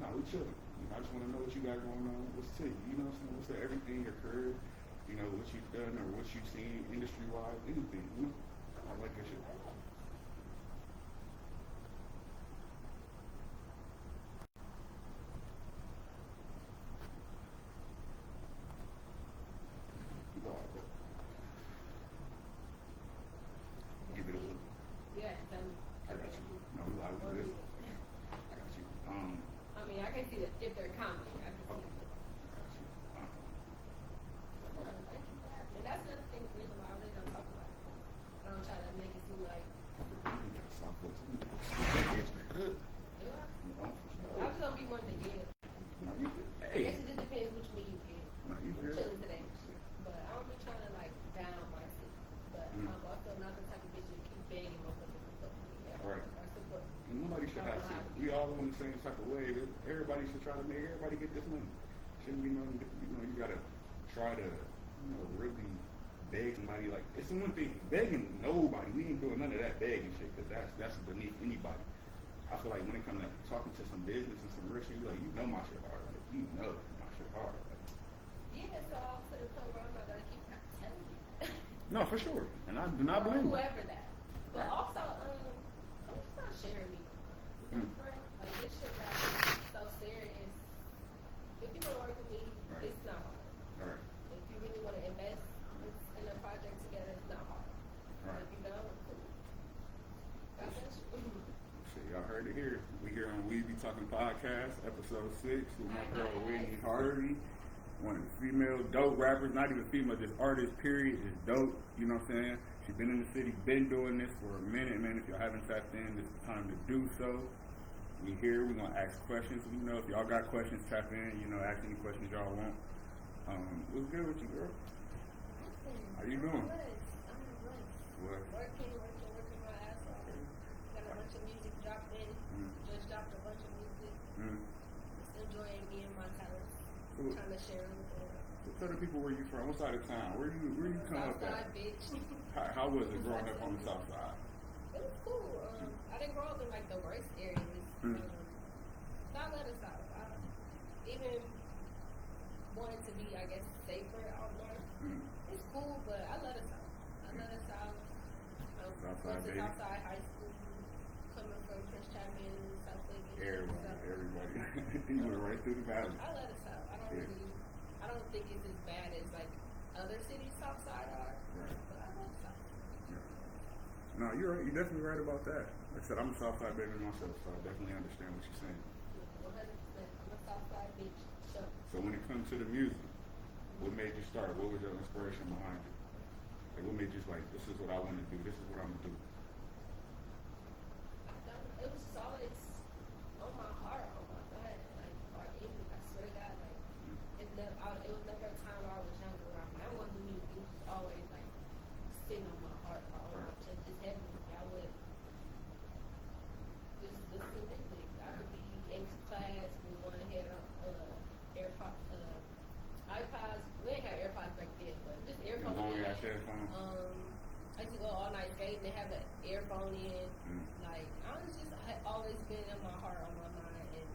No, we chilling. I just want to know what you got going on. What's to you? You know what I'm saying? What's to everything, your career, what you've done or what you've seen industry wise, anything. I like that shit. You know, give it a look. Yeah, then I got you. No, we live with this. I got you. I mean, I can see that if they're comedy, I can see it. And that's another thing, the reason why I really don't talk about it. I don't try to make it seem like, yeah. I just don't be one to give. I guess it just depends which me you get. I'm chilling today. But I don't be trying to like down my seat. But I'm also not the type of bitch that keep begging motherfuckers to fuck with me. Right. I support. Nobody should have to. We all in the same type of way. Everybody should try to make everybody get this money. Shouldn't be nothing. You gotta try to, really beg somebody. Like it's one thing begging nobody. We ain't doing none of that begging shit because that's beneath anybody. I feel like when it comes to talking to some business and some real shit, you like my shit hard. Like my shit hard. Like, Yeah, so I'll put a point where I'm not gonna keep telling you. no, for sure. And I do not blame you. Whoever that. But also, I'm just not sharing me. Like this shit got so serious. If you wanna work with me, Right. it's not hard. All right. If you really wanna invest in a project together, it's not hard. Right. If you don't, cool. God bless you. Shit, y'all heard it here. We here on We Be Talking Podcast, episode 6 with my girl Whitney Harvey. One of the female dope rappers, not even female, just artist, period, is dope. You know what I'm saying? She's been in the city, been doing this for a minute, man. If y'all haven't tapped in, this is the time to do so. We here, we're gonna ask questions. If y'all got questions, tap in, ask any questions y'all want. What's good with you, girl? How you doing? I'm blessed. What? Working my ass off. Got a bunch of music dropped in. Just dropped a bunch of music. Just enjoying me and my talents. Cool. Trying to share them with the world. So tell the people where you from. What side of town? Where you come up Southside, at? bitch. How was it growing up on the south side? It was cool. I didn't grow up in like the worst areas. So I let us out. I even wanted to be, I guess, safer out north. It's cool, but I let us out. Went to Southside High School, coming from Prince Chapman, South Lake. Everybody. You went right through the valley. I let us out. I don't think it's as bad as like other cities Southside are. Right. But I let us out. No, you're right. You're definitely right about that. Like I said, I'm a Southside baby myself, so I definitely understand what you're saying. 100%. I'm a Southside bitch. So when it comes to the music, what made you start? What was your inspiration behind it? Like, what made you like, this is what I want to do. This is what I'm gonna do. It was just always on my heart, on my mind, like our music. I swear to God, like it was never a time where I was younger. Where I wanted to music. It was just always like sitting on my heart, just heavy. I would just listen to music. I would be in class. We want to hear AirPods, iPods. We didn't have AirPods back then, but just earphones. I used to go all night skating and have an earphone in. Like I had always been in my heart, on my mind, and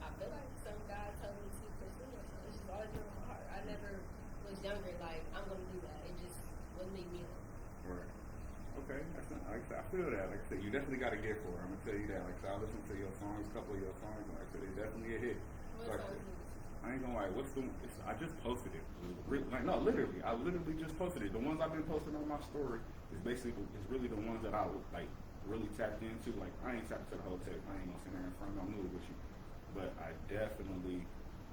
I feel like some guy told me to pursue it. So it's just always been in my heart. I never was younger like I'm gonna do that. It just wouldn't leave me alone. Right. Okay. That's not, like I said, I feel that. Like I said, you definitely got a gift for it. I'm gonna tell you that. Like I said, I listen to your songs, a couple of your songs, and like I said, it's definitely a hit. What Like, songs is it? I ain't gonna lie. I just posted it. Like no, literally, I literally just posted it. The ones I've been posting on my story is really the ones that I like really tapped into. Like I ain't tapped into the whole tape. I ain't gonna sit there in front of no movie with you, but I definitely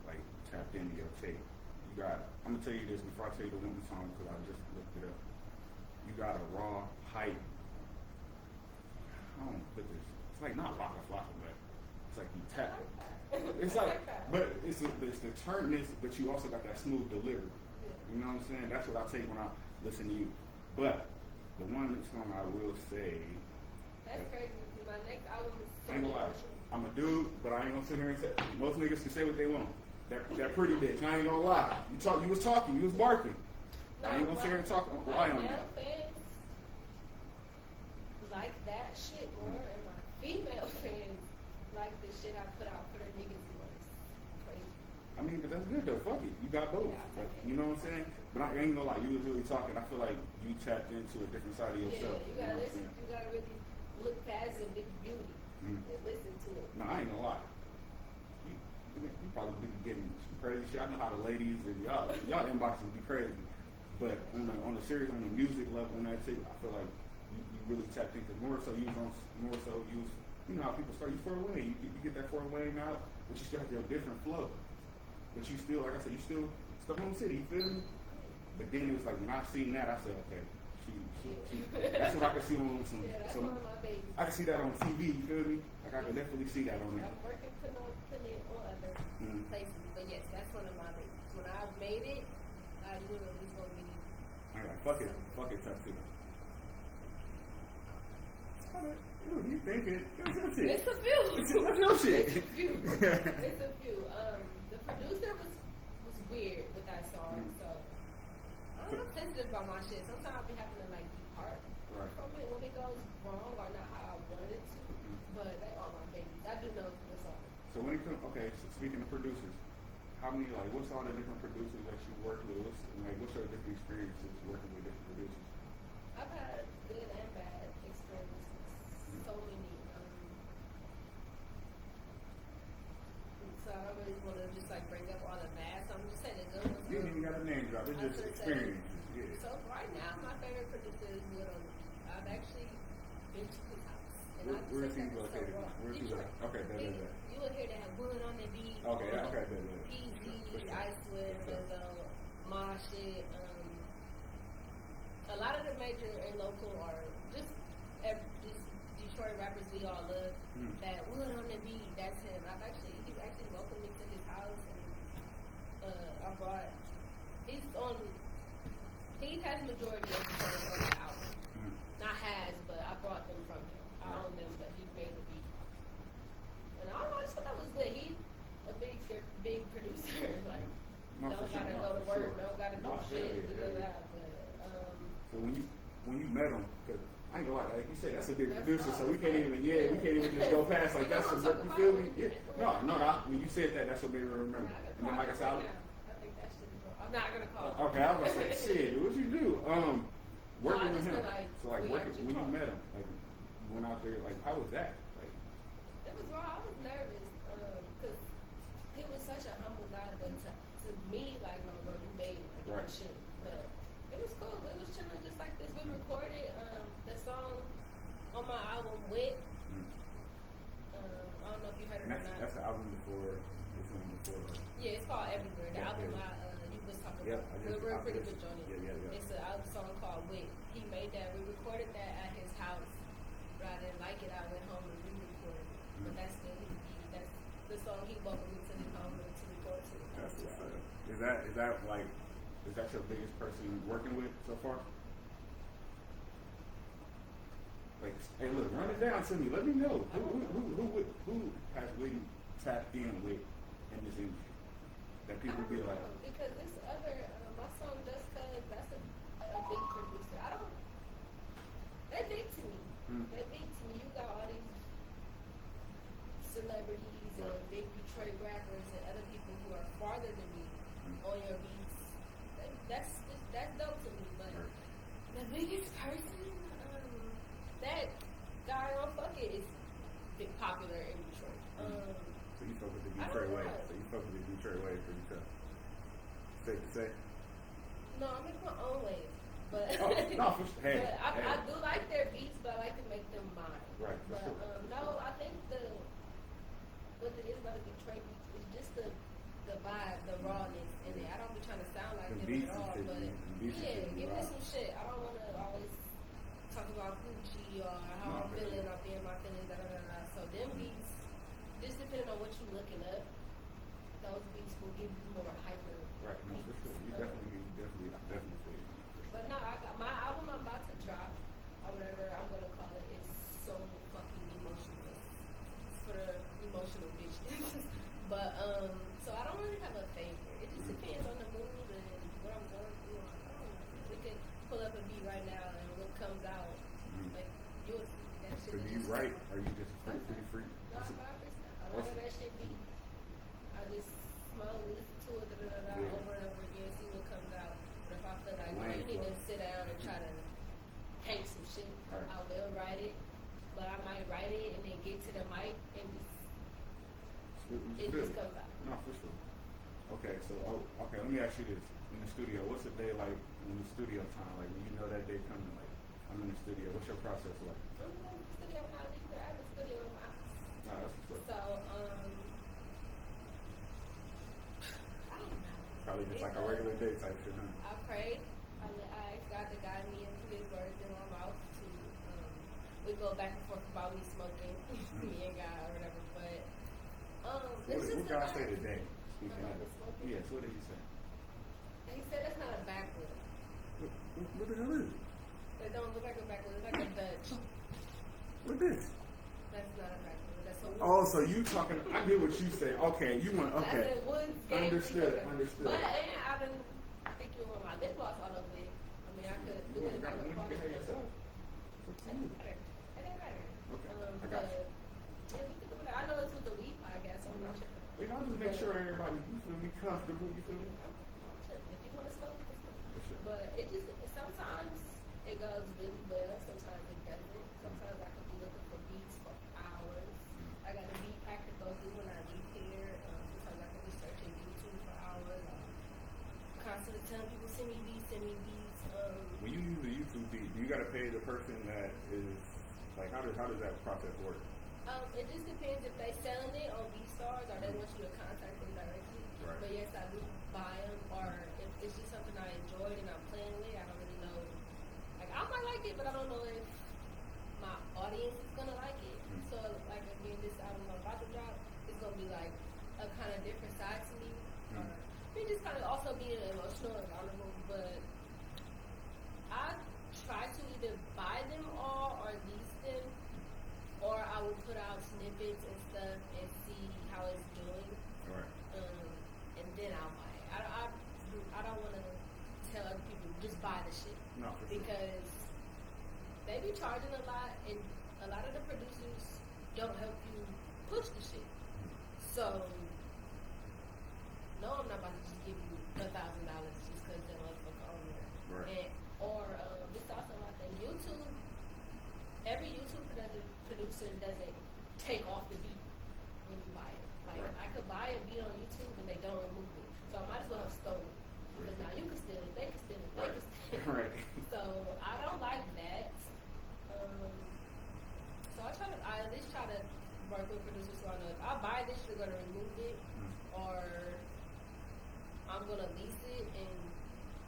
like tapped into your tape. I'm gonna tell you this before I tell you the one song because I just looked it up. You got a raw hype. I don't put this. It's like not Waka Flocka, but it's like you tap it. It's like, but it's the turnness, but you also got that smooth delivery. You know what I'm saying? That's what I take when I listen to you. But the one song I will say. That's crazy. My next album is. I ain't gonna lie. I'm a dude, but I ain't gonna sit here and say. Most niggas can say what they want. That pretty bitch. I ain't gonna lie. You was talking. You was barking. I ain't gonna sit here and talk. Lie on that. Fans like that shit more, and my female fans like the shit I put out for the niggas was crazy. I mean, but that's good though. Fuck it, you got both. Yeah, Like, you know what I'm saying? But I ain't gonna lie, you was really talking. I feel like you tapped into a different side of yourself. Yeah, you know gotta what I'm listen. saying? You gotta really look past the big beauty Mm. and listen to it. No, I ain't gonna lie. You probably be getting some crazy shit. I know how the ladies and y'all inboxes be crazy. But on the serious, on the music level and that too, I feel like you really tapped into more so you know how people start you Fort Wayne. You get that Fort Wayne out, but you still have your different flow. But you still, like I said, you still home city, you feel me? But then it was like when I seen that, I said, okay, she that's what I can see on some. Yeah, that's some one of my babies. I can see that on TV, you feel me? Like I can definitely see that on there. I'm working putting it on other Mm. places, but yes, that's one of my babies. When I made it, I knew it was gonna be. Alright, fuck it, tattoo. You think it? That's your shit. It's a few. That's your shit. It's a few. It's a few. The producer was weird with that song, so I'm sensitive about my shit. Sometimes I be having to like depart Right. from it when it goes wrong or not how I wanted it to. But they are my babies. I do know the song. So when it comes, okay, so speaking of producers, how many, like, what's all the different producers that you work with? What's your different experiences working with different producers? I've had good and bad experiences. So many. So I don't really want to just like bring up all the bad. So I'm just saying the good ones. You ain't even got a name drop. It's I just could say- experiences. Yeah. So right now, my favorite producer is Little. I've actually been to his house. And I just Where is think he that was so located? wrong. Where is he Detroit. located? Okay, bet. You will hear that wood on the beat. Okay, bet. PZ, For sure. Icewood, For sure. Lizzo, Ma shit. A lot of the major and local are just Detroit rappers we all love. Mm. That wood on the beat, that's him. He's actually welcomed me to his house, and I brought. He has majority of the songs on the album. Mm. Not has, but I brought them from him. I own them, but he made the beat. And I don't know, I just thought that was good. He's a big producer. Like, No, don't for sure, gotta no, go to for work, sure. don't gotta do No, shit, hell do yeah. that. But, So when you met him, cause I ain't gonna lie, like you said, that's a big That's producer, so we awesome. can't even just go past like that's a you feel me? Yeah. No, when you said that, that's what made me remember. And then like I said, I think that shit is wrong. I'm not gonna call him. okay, I was gonna say, shit, what you do? Working I with just him. feel like So like we working actually when you talked. met him, like went out there, like how was that? Like It was wrong. I was nervous because he was such a humble guy, but to me, like, no, bro, you made it. Like, Right. shit. But it was cool. It was chilling just like this. We recorded the song on my album Wit. I don't know if you heard it and or not. that's the album before this one before. Yeah, it's called Everywhere. The Yeah, album yeah. you was talking Yep, about. I just- We're I pretty just- much on it. yeah. It's a song called Wit. He made that. We recorded that at his house. But I didn't like it. I went home and re-recorded it. But that's the song he welcomed me to his home and to record to. That's what's up. Is that your biggest person you're working with so far? Like, hey, look, run it down to me. Let me know who has really tapped in with in this industry that people be like, Because this other my song Just Cause, that's a big producer. They big to me. They big to me. You got all these celebrities and big Detroit rappers and other people who are farther than me on your beats. That's dope to me. But the biggest person, that guy on Fuck It is big popular in Detroit. so you fuck with the I Detroit don't way. know. So you fuck with the Detroit way pretty tough. Safe to say. No, I make my own waves. But, No, hey, but I hey. do like their beats, but I like to make them mine. Right, for But sure. no, I think what it is about the Detroit beats is just the vibe, the rawness in it. I don't be trying to sound like Them them beats at and all, shit, but them beats and yeah, shit be give me raw. some shit. I don't want to always talk about Gucci or how No, I'm for feeling sure. or being my feelings, da da da da. So them beats, just depending on what you're looking up, those beats will give you more hyper. Right, no, for sure. You definitely feel it. But no, I got my album I'm about to drop, or whatever I'm gonna call it, is so fucking emotional. It's for the emotional bitches. But so I don't really have a favorite. It just depends on the mood and what I'm going through. I don't know. We could pull up a beat right now and what comes out, like you'll see that shit. So do you just- write? Or you just free? No, I it just comes out. No, for sure. Okay, so okay, let me ask you this: in the studio, what's a day like in the studio time? Like when you know that day coming, like I'm in the studio. What's your process like? I'm in the studio when I leave there. I have a studio in my house. Nah, that's what's So, up. I don't know. Probably just like a regular day type shit, huh? I prayed. I asked God to guide me into His words in my mouth. To we go back and forth about me smoking, me and God or whatever. But What God say today? Speaking about of the smoking. yes, what did He say? He said that's not a backwood. What the hell is it? It don't look like a backwood. It's like a Dutch. What this? That's not a backwood. That's a wood. Oh, so you talking? I get what you say. Okay, you want okay. That's a wood game. Understood. But Understood. I didn't think you were my lip gloss all over it. I mean, I could do it. You got one you can have yourself. It didn't matter. It didn't matter. Okay, I But, got you. yeah, we can do that. I know it's with the weed podcast, so I'm not sure. We gotta just make sure everybody you feel me comfortable. You feel me? If you want to smoke, you can smoke. For sure. But it just sometimes it goes really well. Sometimes it doesn't. Sometimes I could be looking for beats for hours. I got a beat pack to go through when I leave here. Sometimes I can be searching YouTube for hours. I'm constantly telling people send me beats, send me beats. When you use a YouTube beat, you gotta pay the person that is like how does that process work? It just depends if they selling it on BeatStars or they want you to contact them directly. Right. But yes, I do buy them, or if it's just something I enjoyed and I'm playing with, I don't really know. Like I might like it, but I don't know if my audience is gonna like it. So like again, this album I'm about to drop is gonna be like a kind of different side to me. Or me just kind of also being emotional and vulnerable, but I try to either buy them all or lease them, or I will put out snippets and stuff and see how it's doing, All right. and then I'll buy it. I don't want to tell other people just buy the shit No, for sure. because they be charging a lot, and a lot of the producers don't help you push the shit. So no, I'm not about to just give you $1,000 just because that motherfucker on there. Right. And, or it's also my thing. YouTube, every YouTube producer doesn't take off the beat when you buy it. Like Right. I could buy a beat on YouTube and they don't remove it, so I might as well have stolen it. Because now you can steal it, they can steal it, they can steal it. Right. So I don't like that. So I at least try to work with producers who I know if I buy this, you're gonna remove it, or I'm gonna lease it and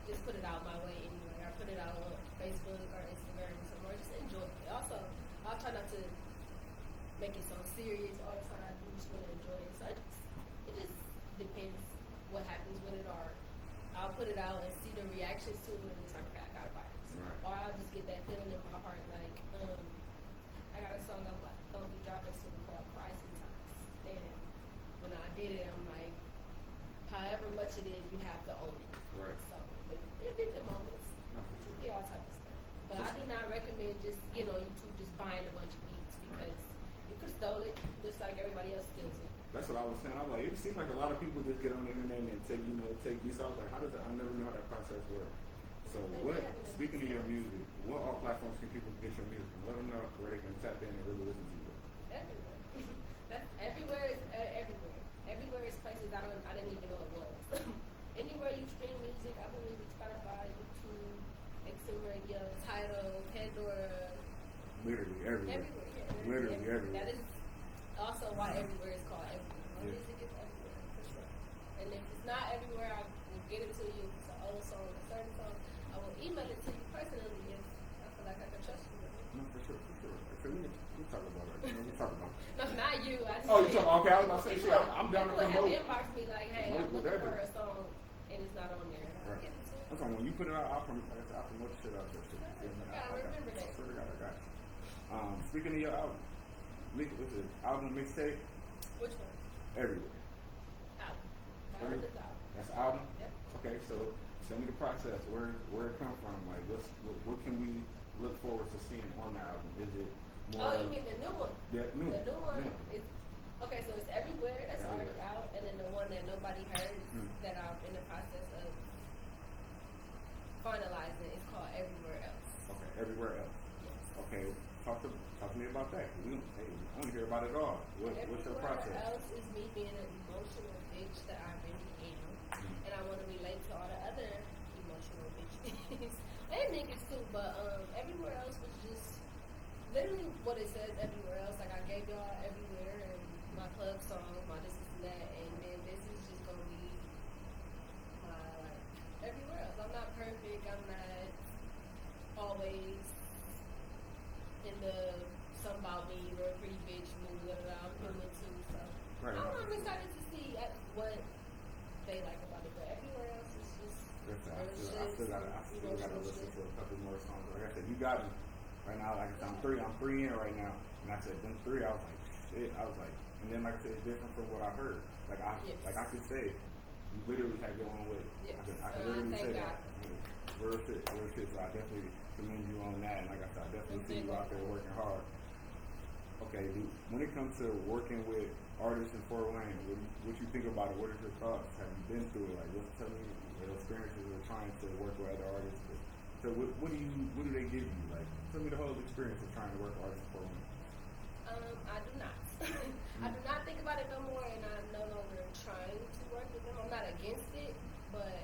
just put it out my way anyway. Or put it out on Facebook or Instagram or somewhere. Just enjoy it. Also, I'll try not to make it so serious all the time. I do just want to enjoy it. So it just depends what happens with it, or I'll put it out and see the reactions to it and it's like, okay, I gotta buy this. Right. Or I'll just get that feeling in my heart like, I got a song I'm like, gonna be dropping soon called Cry Sometimes. And when I did it, I'm like, however much it is, you have to own it. Right. So it did the moments. No, for sure. Yeah, all type of stuff. But I do not recommend just getting on YouTube just buying a bunch of beats because you could stole it just like everybody else steals it. That's what I was saying. I was like, it seems like a lot of people just get on the internet and take these off. Like, how does that? I never know how that process works. So, speaking of your music, what all platforms can people get your music? Let them know where they can tap in and really listen to you. Everywhere. That's everywhere is everywhere. Everywhere is places I didn't even know it was. Anywhere you stream music, I believe it's Spotify, YouTube, XM Radio, Tidal, Pandora. Literally everywhere. Everywhere. Yeah, Literally everywhere. That is also why everywhere is called everywhere. My Yeah. music is everywhere for sure. And if it's not everywhere, I will get it to you. If it's an old song, a certain song, I will email it to you personally if I feel like I can trust you with it. No, for sure, for sure. Okay, we talk about it. We talk about it. No, not you. I just Oh, you talking? Okay, I was about to say, shit, I'm down to people have promote. inbox me like, hey, I'm Promote looking whatever. for a song and it's not on there. I'll Right. get it to you. I'm talking when you put it out, I'll promote the shit out there. Shit. Yeah, I remember that. I swear to God, I got you. Speaking of your album, what's it? Album mixtape Which one? everywhere. Album. Every- Album is album. That's album. Yep. Okay, so tell me the process. Where it come from? Like, what can we look forward to seeing on the album? Is it more? Oh, you mean the new one? Yeah, new. The new one Yeah. is okay. So it's everywhere. That's already Everywhere. out, and then the one that nobody heard Mm. that I'm in the process of finalizing is called Everywhere Else. Okay, everywhere else. Yes. Okay, talk to me about that. I want to hear about it all. What's your Everywhere process? Else is me being what it says everywhere else. Like I gave y'all everywhere and my club song, my this and that, and then this is just gonna be my like everywhere else. I'm not perfect. I'm not always in the some about me or a pretty bitch mood. I'm human too, so Right. I'm excited to see what they like about it. But everywhere else is just Listen, I still gotta listen to a couple more songs. Like I said, you got me right now. Like I said, I'm three in right now, and I said them three. I was like, shit. I was like, and then like I said, it's different from what I heard. Like I could say, you literally have your own way. Yes. I can literally say that. Real shit. So I definitely commend you on that. And like I said, I definitely see you out there working hard. Okay, dude, when it comes to working with artists in Fort Wayne, what you think about it? What are your thoughts? Have you been through it? Like, tell me your experiences of trying to work with other artists. So, what do they give you? Like, tell me the whole experience of trying to work with artists in Fort Wayne. I do not. I do not think about it no more, and I'm no longer trying to work with them. I'm not against it, but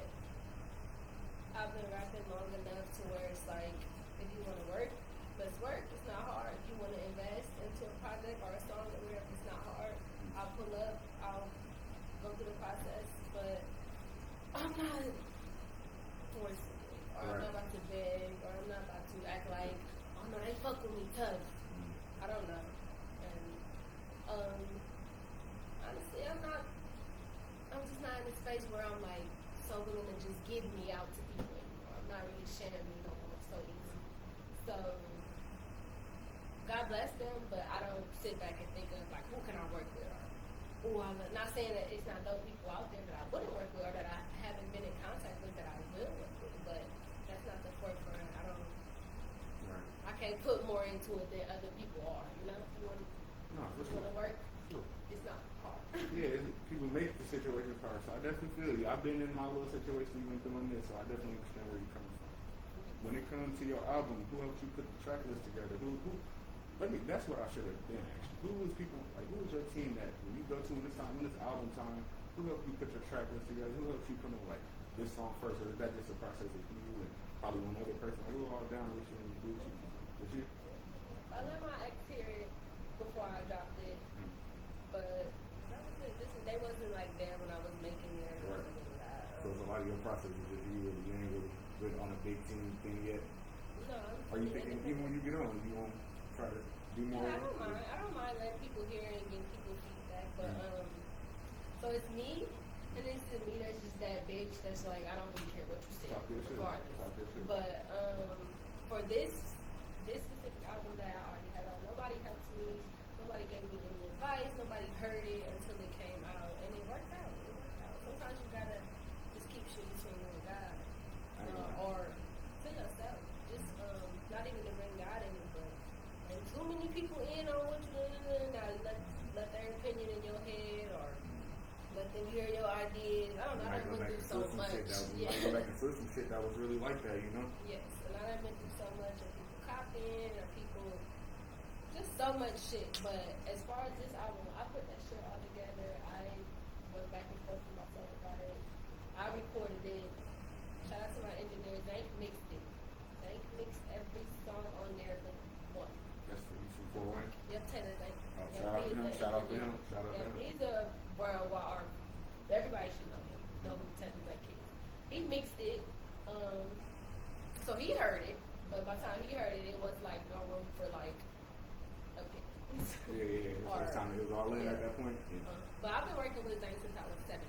I've been rapping long enough to where it's like, if you want to work, let's work. It's not hard. If you want to invest into a project or a song or whatever, it's not hard. I'll pull up. I'll go through the process, but I'm not forcing it, or I'm not about to beg, or I'm not about to act like, oh no, they fuck with me tough. I don't know. And honestly, I'm just not in a space where I'm like so willing to just give me out to people anymore. I'm not really sharing me no more so easy. So God bless them, but I don't sit back and think of like, who can I work with? Or I'm not saying that it's not those people out there that I wouldn't work with or that I haven't been in contact with that I will work with, but that's not the forefront. I can't put more into it than other people are. You know, if you want to work, it's not hard. Yeah, people make the situations hard, so I definitely feel you. I've been in my little situation even doing this, so I definitely understand where you're coming from. When it comes to your album, who helped you put the track list together? That's what I should have been actually. Who was your team that when you go to when it's album time, who helped you put your track list together? Who helped you come up like this song first, or is that just a process of you and probably one other person? Like, we were all down with you and you do with you? I let my ex hear it before I dropped it, but that was it. They wasn't like there when I was making it. Or anything like that. So it's a lot of your process is just you ain't really good on a big team thing yet. No. Are you thinking even when you get on, you won't try to do more? Yeah, I don't mind letting people hear it and give people feedback, but so it's me, and it's to me that's just that bitch that's like, I don't really care what you say, regardless. But for this specific album that I already had on, nobody helped me, nobody gave me any advice, nobody heard it until it came out, and it worked out. Sometimes you gotta just keep shit between you and God, or to yourself. Just not even to bring God in it, but and too many people in on what you're doing. Now let their opinion in your head, or let them hear your ideas. I don't know. I done went through so much. Go back and flip some shit that was really like that, you know? Yes, and I done went through so much of people copying or people just so much shit. But as far as this album, I put that shit all together. I went back and forth with myself about it. I recorded it. Shout out to my engineer. Zank mixed it. Zank mixed every song on there but one. That's from Fort Wayne? Yep, Taylor Zank. Shout out to him. He's a worldwide artist. Everybody should know who Taylor Zank is. He mixed it. So he heard it, but by the time he heard it, it was like no room for like opinions. Yeah. First time it was all in at that point. Yeah. But I've been working with Zank since I was 17,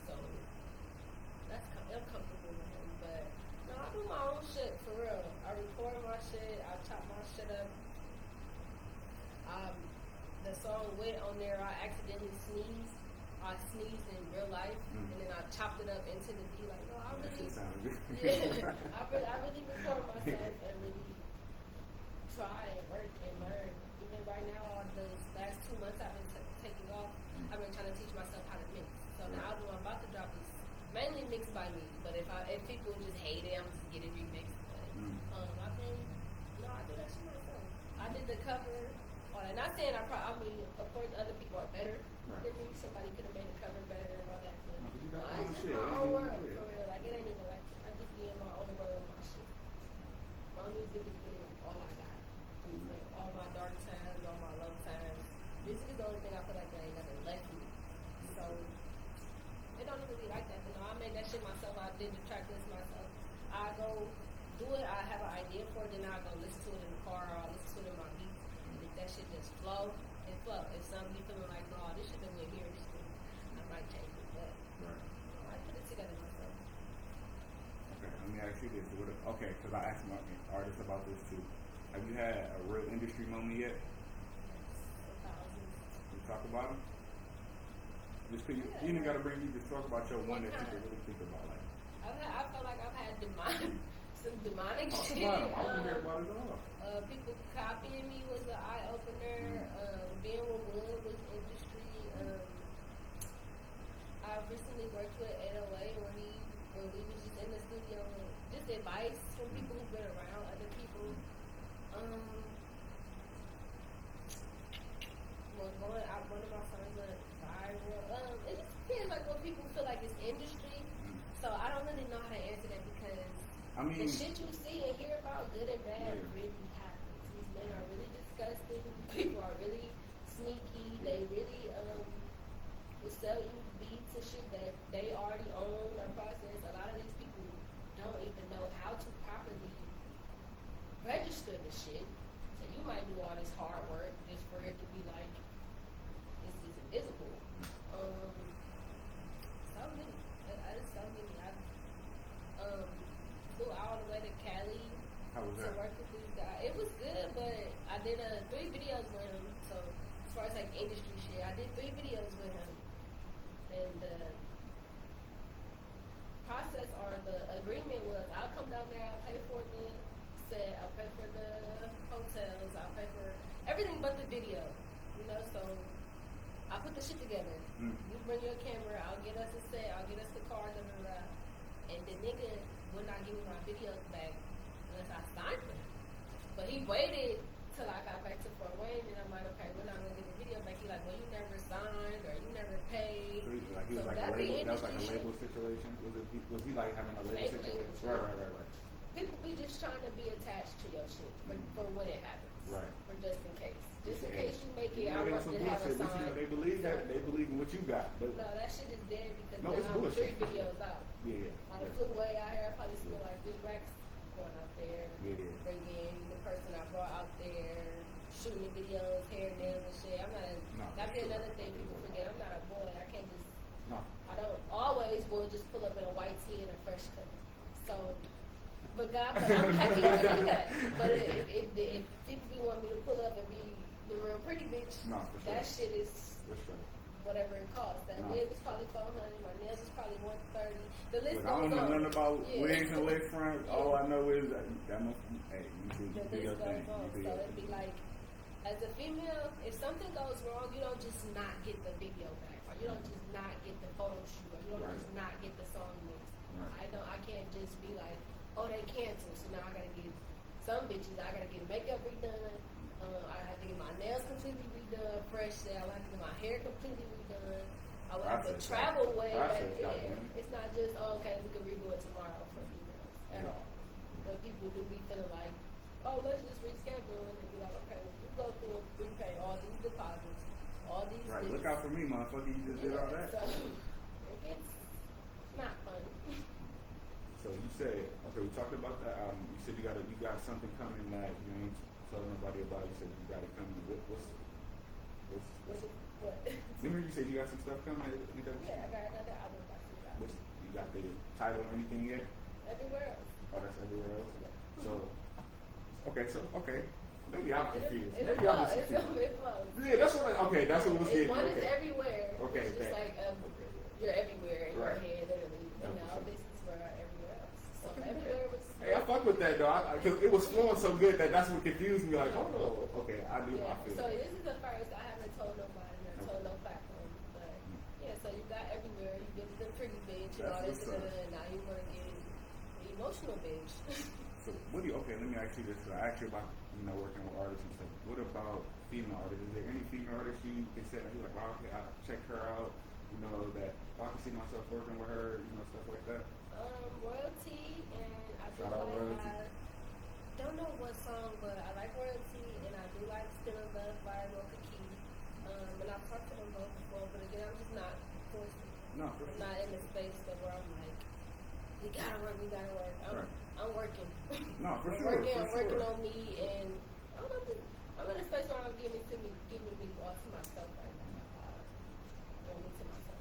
so I'm comfortable with him. But no, I do my own shit for real. I record my shit. I chop my shit up. The song went on there. I accidentally sneezed. I sneezed in real life, and then I chopped it up into the beat. Like, no, I really record myself and really try and work and learn. Even right now, on the last 2 months I've been taking off, I've been trying to teach myself how to mix. So the album I'm about to drop is mainly mixed by me. But if people just hate it, I'm just get it remixed. But I do that shit myself. I did the cover. Not saying of course other people are better than me. Somebody could have made the cover better and all that. But it's just my own world, for real. Like, it ain't even like I just be in my own world with my shit. My music is really all I got. It's like all my dark times. idea for it, then I'll go listen to it in the car or I'll listen to it in my beats. And if that shit just flow, it flow. If something be feeling like, no, this shit done went here, this shit, I might change it. But Right. I put it together myself. Okay, let me ask you this. Okay, because I asked my artists about this too. Have you had a real industry moment yet? Thousands. You talk about them? Just you even got to bring you to talk about your one that people really think about. Like, I feel like I've had some demonic talk shit. about them. I want to hear about it all. People copying me was an eye opener. Being with Wood was industry. I recently worked with 808 when we was just in the studio, just advice from people who've been around other people. One of my songs went viral. It just depends like what people feel like is industry. So I don't really know how to answer that because the shit you see and hear about, good and bad, really happens. These men are really disgusting. People are really sneaky. They really will sell you beats and shit that they already own or process. A lot of these people don't even know how to properly register the shit. So you might do all this hard work just for it to be like, this is invisible. So many. I just so many. I flew all the way to Cali How was to that? work with this guy. It was good, but I did 3 videos with him. So as far as like industry shit, I did 3 videos with him. And the process or the agreement was I'll come down there, I'll pay for the set, I'll pay for the hotels, I'll pay for everything but the video. You know, so I put the shit together. You bring your camera, I'll get us a set, I'll get us the car, da da da. And the nigga would not give me my videos back unless I signed them. But he waited till I got back to Fort Wayne, and I'm like, okay, we're not gonna get the video back. He like, well, you never signed or you never paid. So he was like a label. That was like a label situation. Was he like having a label situation? Right. People be just trying to be attached to your shit for when it happens. Right. Or just in case. Just in case you make it, I Maybe want some to have a bullshit. sign. They believe that. They believe in what you got. But No, that shit is dead because No, now it's I'm bullshit. 3 videos out. yeah. I flew way out here. I probably spent like 3 racks going out there. Yeah. Bringing the person I brought out there, shooting videos, hair, nails, and shit. I'm not a. No, That's sure. another thing people forget. I'm not a boy. I can't just. No. I don't always will just pull up in a white tee and a fresh cut. So, but God, but I'm happy to do that. But if people want me to pull up and be the real pretty bitch, No, for sure. that shit is For sure. whatever it costs. That No. wig was probably $400. My nails was probably $130. The list But I don't goes know on. nothing about Yeah. wigs and leg front. All I know is that must be, hey, you do The your list thing. goes on. You do So your it'd be thing. like, as a female, if something goes wrong, you don't just not get the video back, or you don't just not get the photo shoot, or you don't Right. just not get the song mix. Right. I can't just be like, oh, they canceled, so now I gotta get some bitches. I gotta get makeup redone. I have to get my nails completely redone, fresh. I have to get my hair completely redone. I would have to Process, travel way back process, there. goddamn. It's not just, oh, okay, we can redo it tomorrow for females at No. all. But people do be feeling like, oh, let's just reschedule and be like, okay, well, we go through and prepay all these deposits, all these Right. things. Look out for me, motherfucker. You just did all that. So it gets not fun. So you said, okay, we talked about that. You said you got something coming that you ain't telling nobody about. You said you got it coming. What's What? remember you said you got some stuff coming? Yeah, I got another album about to drop. You got the title or anything yet? Everywhere else. Oh, that's everywhere else. So, okay. Maybe I'm confused. It Maybe I'm flows. just confused. It flows. Yeah, that's what. That's what was getting. One is Okay. everywhere. Okay, It's just that. like you're everywhere in Right. your head, literally. And No, now for sure. this is for everywhere else. So everywhere was. Hey, I fuck with that though, because it was flowing so good that's what confused me. Like, oh, okay, I do. I Yeah. feel. So it. this is the first. I haven't told nobody. I told no platform. But yeah, so you got everywhere. You get the pretty bitch and all That's this, what's up. and now you want to get the emotional bitch. So, what do you? Okay, let me ask you this. I asked you about working with artists and stuff. What about female artists? Is there any female artists you can say that you're like, wow, okay, I check her out. You know that I can see myself working with her. You know, stuff like that. Royalty, and I do Shout out like. Royalty. I don't know what song, but I like Royalty, and I do like Still in Love by Roka Key. And I've talked to them both before, but again, I'm just not forcing. No, for I'm sure. not in the space that where I'm like, we gotta work. Right. I'm working. No, for I'm sure. working, For I'm working sure. on me, and I'm in a space where I'm giving me all to myself right now. Giving me to myself.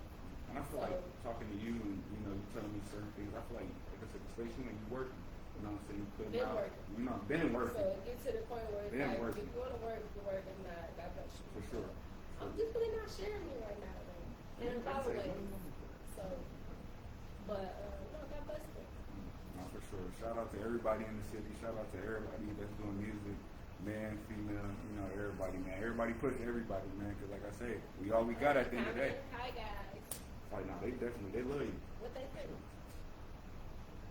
And I feel like talking to you and you telling me certain things. I feel like I said, especially when you working. You know what I'm saying? You putting Been out. working. Been working. So it gets to the point where it's Been like, working. if you want to work, you work. If not, God bless you. For sure. I'm just really not sharing me right now, though. In a lot of ways. So, but, no, God bless them. No, for sure. Shout out to everybody in the city. Shout out to everybody that's doing music. Man, female, everybody, man. Everybody push everybody, man. Because like I said, we all we got at the end of the day. Hi, guys. Like, no, they love you. What they think?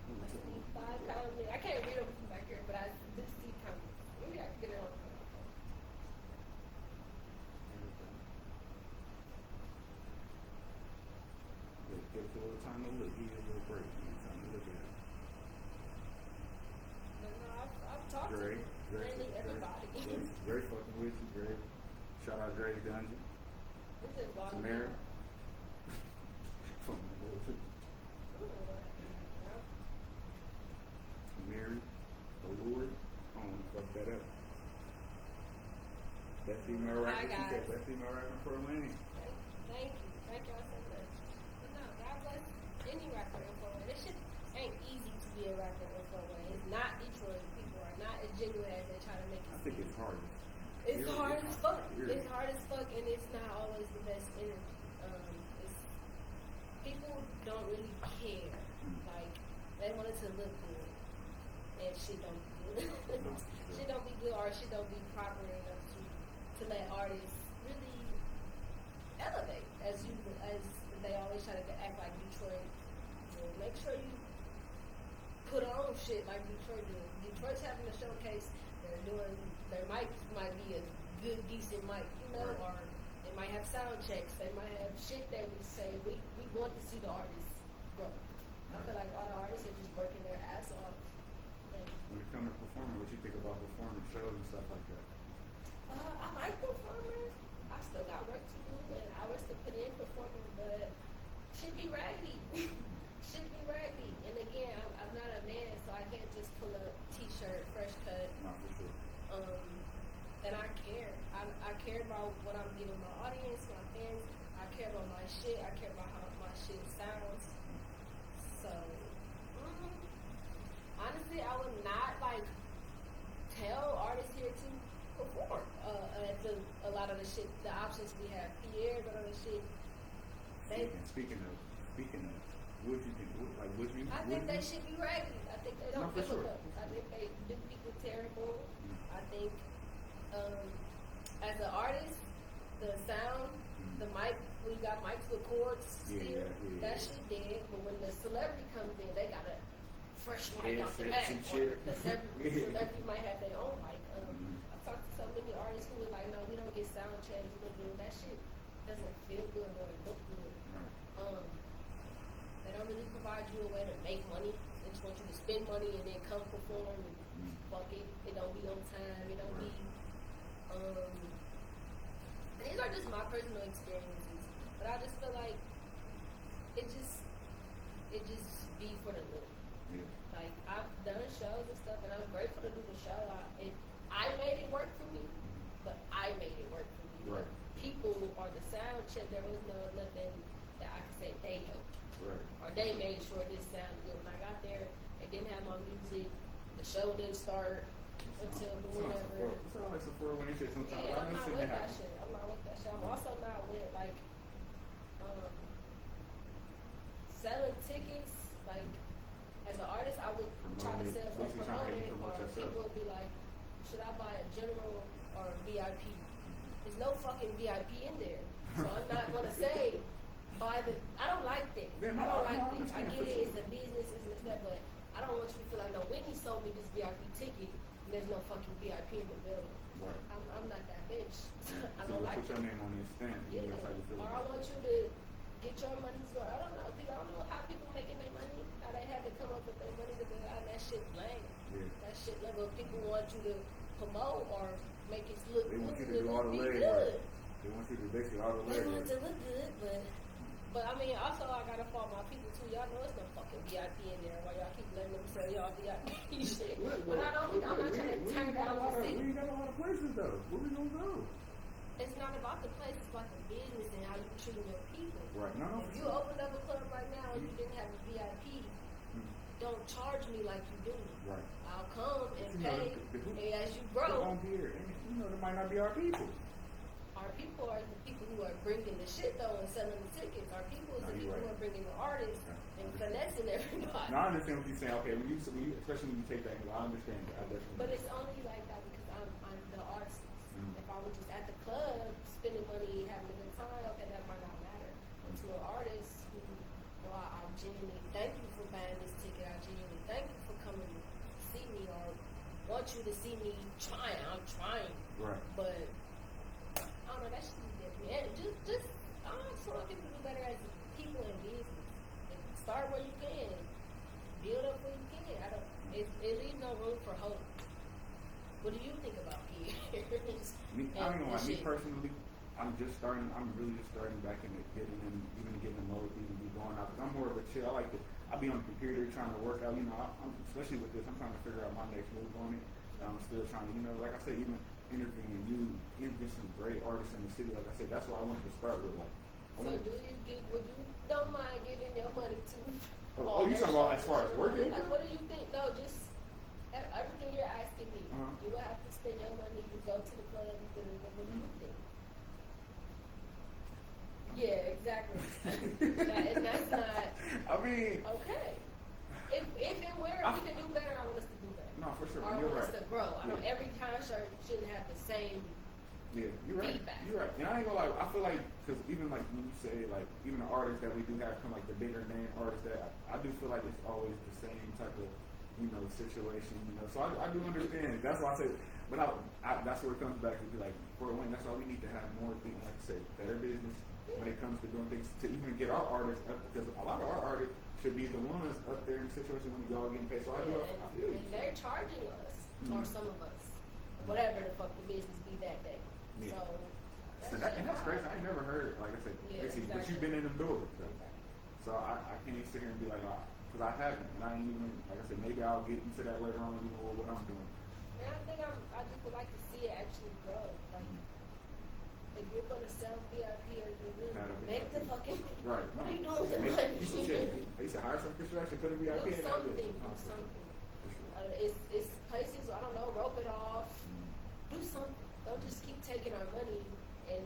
I see 5 comments. I can't read them from back here, but I do see comments. Maybe I can get it on. Give us a little time to look. Give you a little break. Give you time to look at it. No, I've talked to mainly everybody. Dre fucking with you, Dre. Shout out Dre's Dungeon. This is long. Samara. From the bullshit. Mary. Allure. I don't want to fuck that up. That female Hi, rapper. She guys. said that female rapper for Atlanta. Thank you. Thank y'all so much. But no, God bless any rapper in Fort Wayne. This shit ain't easy to be a rapper in Fort Wayne. It's not Detroit. People are not as genuine as they try to make it I think seem. it's hard. It's hard as fuck. Really? It's hard as fuck, and it's not always the best energy. It's, people don't really care. Like, they want it to look good, and shit don't be good. Shit don't be good, or shit don't be proper enough to let artists really elevate. As they always try to act like Detroit. Make sure you put on shit like Detroit does. Detroit's having a showcase. They're doing their mic might be a good, decent mic, or they might have sound checks. They might have shit that we say we want to see the artists grow. I feel like all the artists are just working their ass off. When it comes to performing, what you think about performing shows and stuff like that? I like performing. I still got work to do and hours to put in performing, but should be raggedy. Should be raggedy. And again, I'm not a man, so I can't just pull a t-shirt, fresh cut. No, for sure. And I care. I care about what I'm giving my audience, my fans. I care about my shit. I care about how my shit sounds. So, honestly, I would not tell artists here to perform. A lot of the shit, the options we have, Pierre, but other shit. Speaking of, what you think? I think they should be raggedy. I think they don't for give sure. a fuck. I think they do people terrible. I think, as an artist, the sound, the mic, we got mics with cords still. That shit dead. But when the celebrity comes in, they got a fresh mic out the back. The celebrity might have their own mic. I've talked to so many artists who were like, no, we don't get sound checks. That shit doesn't feel good or look good. They don't really provide you a way to make money. They just want you to spend money and then come perform and fuck it. It don't be on time. It don't be. These are just my personal experiences, but I just feel like it just be for the look. Yeah. Like, I've done shows and stuff, and I'm grateful to do the show. I made it work for me, but I made it work for me. Right. People or the sound check, there was nothing that I could say they helped. Right. Or they made sure this sounded good. When I got there, they didn't have my music. The show didn't start until whenever. It sounds like some 401 shit sometimes. Yeah, I'm I've not seen with that that happen. shit. I'm not with that shit. I'm also not with selling tickets. Like, as an artist, I would try to sell for Basically trying to promoting, promote or yourself. people would be like, should I buy a general or a VIP? There's no fucking VIP in there, so I'm not gonna say buy the. I don't like that. Yeah, I don't like I this. I understand get for it. sure. It's a business, it's this that, but I don't want you to feel like no. Whitney sold me this VIP ticket, and there's no fucking VIP in the building. Right. I'm not that bitch. I So don't like put your name on this stamp. yeah. That's how you feel. Or I want you to get your money so I don't know. People, I don't know how people making their money. How they have to come up with their money to go out. That shit lame. Yeah. That shit level. People want you to promote or make it look They want you to good. do all the Be leg good. work. They want you to basically all the They leg want work. it to look good, but I mean, also I gotta fault my people too. Y'all know it's no fucking VIP in there. Why y'all keep letting them sell y'all VIP shit? But I'm not trying to turn down the city. We ain't got a lot of places though. Where we gonna go? It's not about the place, it's about the business and how you treat your people. Right. No. If you opened up a club right now and you didn't have a VIP, don't charge me like you do. Right. I'll come and You pay know, and as you They're grow. on here, and you know, they might not be our people. Our people are the people who are bringing the shit though and selling the tickets. Our people is No, the you're people right. who are bringing the artists Yeah. and finessing everybody. No, I understand what you're saying. Okay, especially when you take that angle, I understand that. I definitely. But it's only like that because I'm the artist. Mm. If I was just at the club spending money, having a good time, okay, that might not matter. But to an artist who, well, I genuinely thank you for buying this ticket. I genuinely thank you for coming to see me or want you to see me trying. I'm trying. Right. But I don't know, that should be different. And just I just want people to do better as people in business. And start where you can. Build up where you can. It leaves no room for hope. What do you think about peers? I don't know. Like, me personally, I'm really just starting back into getting to know people, be going out. Cause I'm more of a chill. I'll be on the computer trying to work out. You know, I'm especially with this. I'm trying to figure out my next move on it. I'm still trying to, you know, like I said, even interviewing you, interviewing some great artists in the city. Like I said, that's what I wanted to start with. Like, So would you don't mind giving your money to? Oh, you talking about as far as working? Like, what do you think? No, just everything you're asking me. Uh-huh. You don't have to spend your money. You go to the club. What do you think? Yeah, exactly. And that's not. I mean, Okay. If and where we can do better, I want us to do better. no, for sure. Or I You're want us right. to grow. I know Yeah. every concert shouldn't have the same. Yeah, you're right. Feedback. You're right. And I ain't gonna lie. I feel like, because even like when you say like even the artists that we do have come like the bigger name artists that I do feel like it's always the same type of situation. So I do understand. That's why I say. But that's where it comes back to be like for a win. That's why we need to have more things like I said, better business when it comes to doing things to even get our artists up, because a lot of our artists should be the ones up there in the situation when y'all getting paid. So I feel you. And they're charging us, or some of us, whatever the fuck the business be that day. Yeah. So And that's crazy. I ain't never heard, like I said, Yeah, basically, but exactly. you've been in them doors. So I can't sit here and be like, because I haven't. And I ain't even, like I said, maybe I'll get into that later on, you know, what I'm doing. And I think I just would like to see it actually grow. Like, if you're gonna sell VIP or you're Not a make the VIP. fucking. Right. What are you doing with the Make- money? you should check. They said hire some construction, put a VIP Do in something. there. Do something. It's places, I don't know, rope it off. Do something. Don't just keep taking our money and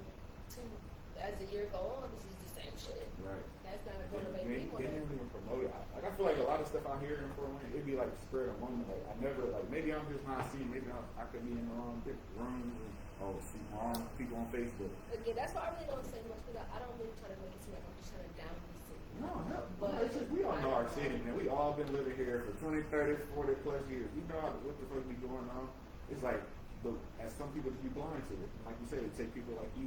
as the year go on, this is the same shit. Right. That's not going to make They me want didn't to. even promote it. Like I feel like a lot of stuff out here in Fort Wayne, it'd be like spread among. Like I never like maybe I'm just not seeing. Maybe I could be in the wrong rooms or see wrong people on Facebook. Again, that's why I really don't say much because I don't really try to make it seem like I'm just trying to down the city. No. But It's just, we all know our city, man. We all been living here for 20, 30, 40 plus years. We know what the fuck be going on. It's like, as some people just be blind to it. Like you said, it take people like you,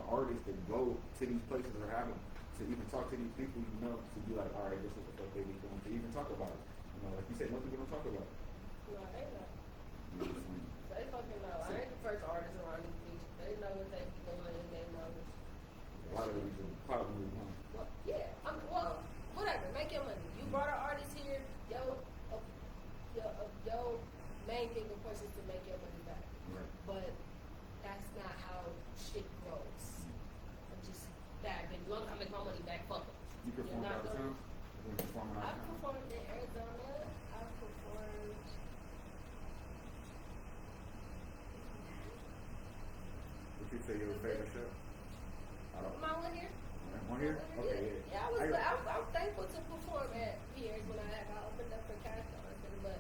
artists that go to these places or have them to even talk to these people, you know, to be like, all right, this is what the fuck they be doing, to even talk about it. You know, like you said, most people don't talk about it. No, they know. You know what I'm saying? They fucking know. I ain't the first artist around these beaches. They know what they be doing and they know. A lot of these are probably huh? Well, yeah. Well, whatever. Make your money. You brought an artist here. Yo, main thing, of course, is to make your money back. Right. But that's not how shit grows. I'm just bad. But look, I make my money back. Fuck it. You perform You're not out of gonna- town? You perform out I've of town? performed in Arizona. I've performed. Would you say your favorite show? I don't know. My one here. One here? Okay, yeah. I'm thankful to perform at Piers when I opened up for Cash Constantly, but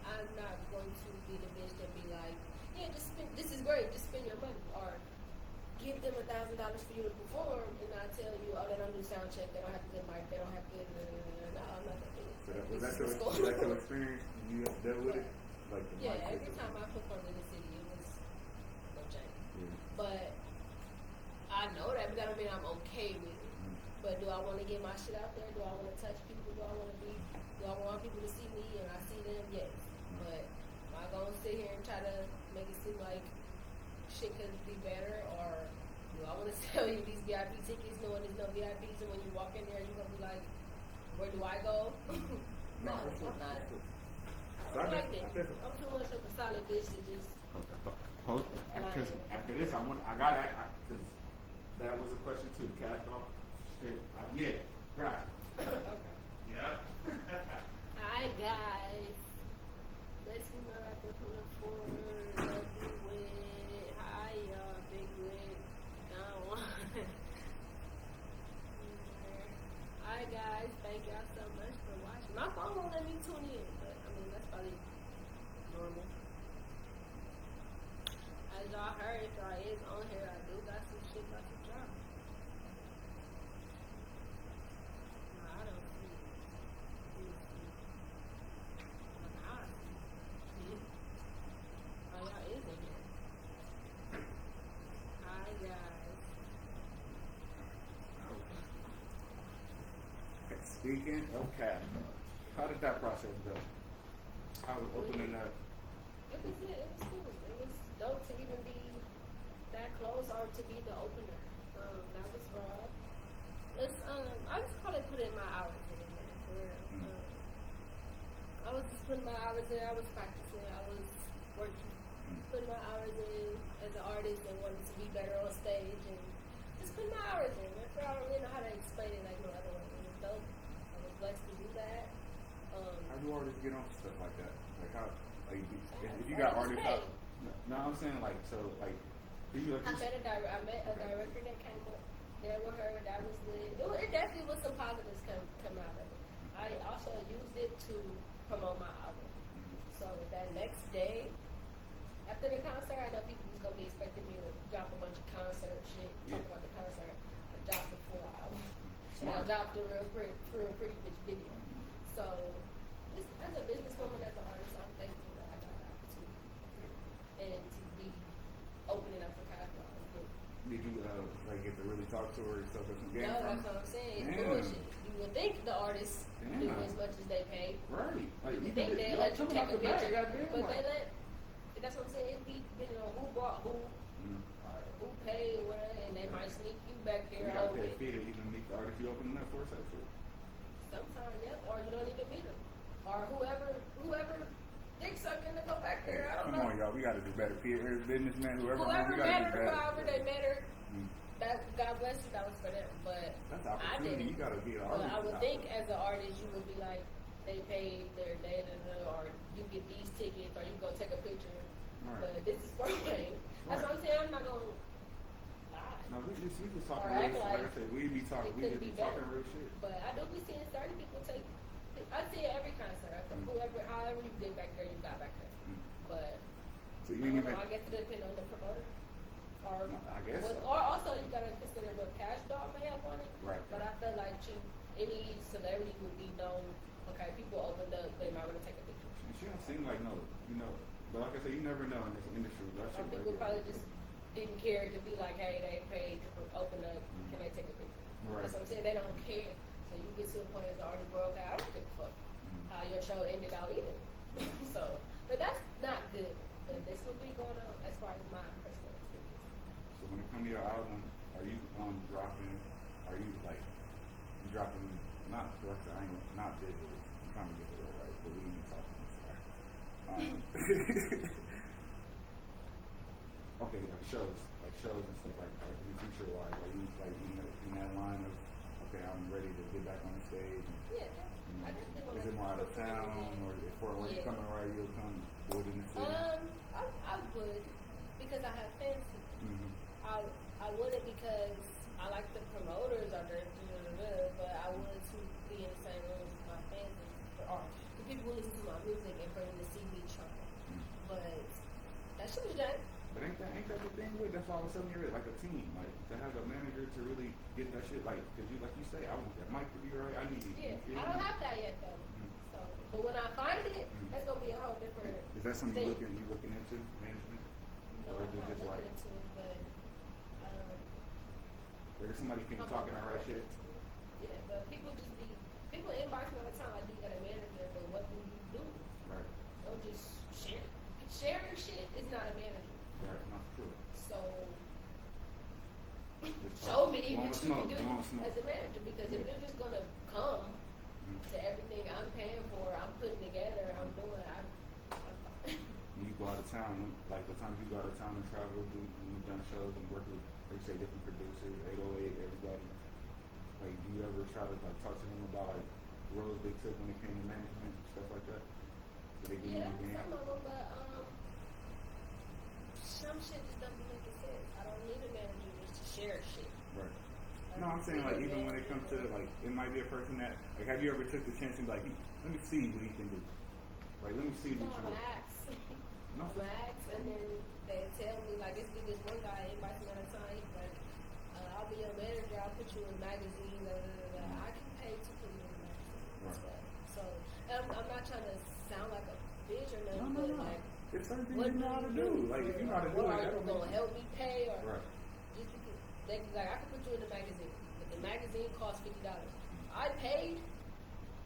I'm not going to be the bitch that be like, yeah, just spend. This is great. Just spend your money, or give them $1,000 for you to perform, and I tell you, oh, they don't do sound check. They don't have good mic. They don't have good. No, I'm not gonna do it. So was This that is your what's going on. experience? You dealt with it? Like the Yeah, mic every situation? time I performed in the city, it was no change. Yeah. But I know that, but that don't mean I'm okay with it. But do I want to get my shit out there? Do I want to touch people? Do I want people to see me and I see them? Yes. But am I going to sit here and try to make it seem like shit could be better or do I want to sell you these VIP tickets knowing there's no VIPs, and when you walk in there, you're going to be like, where do I go? No, that's I'm what- not. that's what- I So I don't like def- that. I'm too much of a solid bitch to just. Post, because after this, I got because that was a question too. Cast off. Yeah, right. Okay. Yeah. Hi guys. Let's see what I can put up for. Love you with. Hi y'all, big wig. Down. Hi guys, thank y'all so much for watching. My phone won't let me tune in, but I mean that's probably normal. As y'all heard, if y'all is on here, I do got some shit about to drop. No, I don't see it. Let me see. Well, now I see it. Oh, y'all is in here. Hi, guys. Speaking of cast off, how did that process go? I was opening up. It was good. It was cool. It was dope to even be that close or to be the opener. That was raw. It's I just call it putting my hours in there. For real. I was just putting my hours in. I was practicing. I was working, putting my hours in as an artist and wanting to be better on stage and just putting my hours in. I don't really know how to explain it like no other way. It was dope. I was blessed to do that. How do artists get on stuff like that? Like how, like if you got artists out? No, I'm saying like so like. Do you like I met a director that came up there with her. That was lit. It definitely was some positives come out of it. I also used it to promote my album. So that next day, after the concert, I know people was gonna be expecting me to drop a bunch of concert shit, talk about the concert. I dropped the full album. And I dropped a real pretty bitch video. So as a businesswoman, as an artist, I'm thankful that I got the opportunity. And to be opening up for Cosmo. Did you like get to really talk to her and stuff at some game? No, that's what I'm saying. It's Damn. bullshit. You would think the artists do Damn. as much as they pay. Right. Like You think they y'all let you coming take off a the bat, picture, goddamn, but they like- let. That's what I'm saying. It be depending on who bought who, or who paid or whatever, and they might sneak you back You there. got a to little pay a bit. fee to even meet the artist you opening up for, actually. Sometimes, yep. Or you don't even meet them, or whoever dick sucking to go back there. I don't Come know. on, y'all. We got to do better. Businessman, whoever Whoever we got to met do her, better. however they met her, Mm. that God bless you, that was for them. But That's I opportunity. didn't. You got to be an But artist. I would think as an artist, you would be like, they paid their data, or you get these tickets, or you go take a picture. Right. But this is first thing. That's what I'm saying. I'm not gonna lie. No, we just talking Or real act shit. like Like I said, we be talking. it We could just be be talking better. real shit. But I do be seeing certain people take. I see it every concert. However you get back there, you got back there. But So you I didn't don't even. know, I guess it depends on the promoter. Or I guess so. Or also you gotta consider what Cash Dog may have on it. Right. But I feel like any celebrity would be known. Okay, people opened up, they might want to take a picture. And she don't seem like no, you know. But like I said, you never know in this industry. That Some shit people right probably just didn't care to be like, hey, they paid to open up, can they take a picture? Right. That's what I'm saying, they don't care. So you get to a point as an artist, bro, okay, I don't give a fuck how your show ended out either. So, but that's not good. But this will be going on as far as my personal experience. So when it comes to your album, are you dropping? Are you like you dropping? Not I ain't not digital. I'm trying to get it right, but we ain't talking. Okay, like shows and stuff like that. In the future, wise, are you like in that line of okay, I'm ready to get back on the stage? And, Yeah, I definitely want is it more out of town, or if for when you Yeah. coming right, you'll come do it in the city? I would because I have fans here. Mm-hmm. I wouldn't because I like the promoters or but I would to be in the same room with my fans or the people who listen to my music and for them to see me try. But that shit was done. But ain't that the thing with? That's why I was telling you, like a team, like to have a manager to really get that shit, like, cause you, like you say, I want that mic to be right. I need it. Yeah, You feel I me? don't have that yet though. So, but when I find it, that's gonna be a whole different. Is that something thing. you looking into management? No, Or I'm is it not just like, looking into it, but or is somebody can I'm talking the right shit? Yeah, but people inbox me all the time like, you got a manager, but what do you do? Right, Don't just share. Sharing shit is not a manager. right, not true. So show me Want what you smoke, can do want smoke. as a manager. Because if you're just gonna come to everything I'm paying for, I'm putting together, I'm doing, When you go out of town, like the times you go out of town and travel, you've done shows and work with, like you say, different producers, 808, everybody. Like, do you ever try to like talk to them about like roles they took when it came to management, stuff like that? Did they give you yeah, any some of them, but some shit just doesn't make sense. I don't need a manager just to share shit. Right. No, I'm saying like even when it comes to like it might be a person that like have you ever took the chance and be like let me see what he can do, like let me see No, what you. I'm asked. No. I'm asked, and then they tell me like this one guy invites me on a time. He's like, I'll be your manager. I'll put you in magazines. I can pay to put you in magazines. Right. So I'm not trying to sound like a bitch or nothing, No. but like. It's certain things What you know how to do. Like if you know how to do what it, are that you don't gonna help me pay or Right. just because they like I can put you in the magazine, but the magazine costs $50. I paid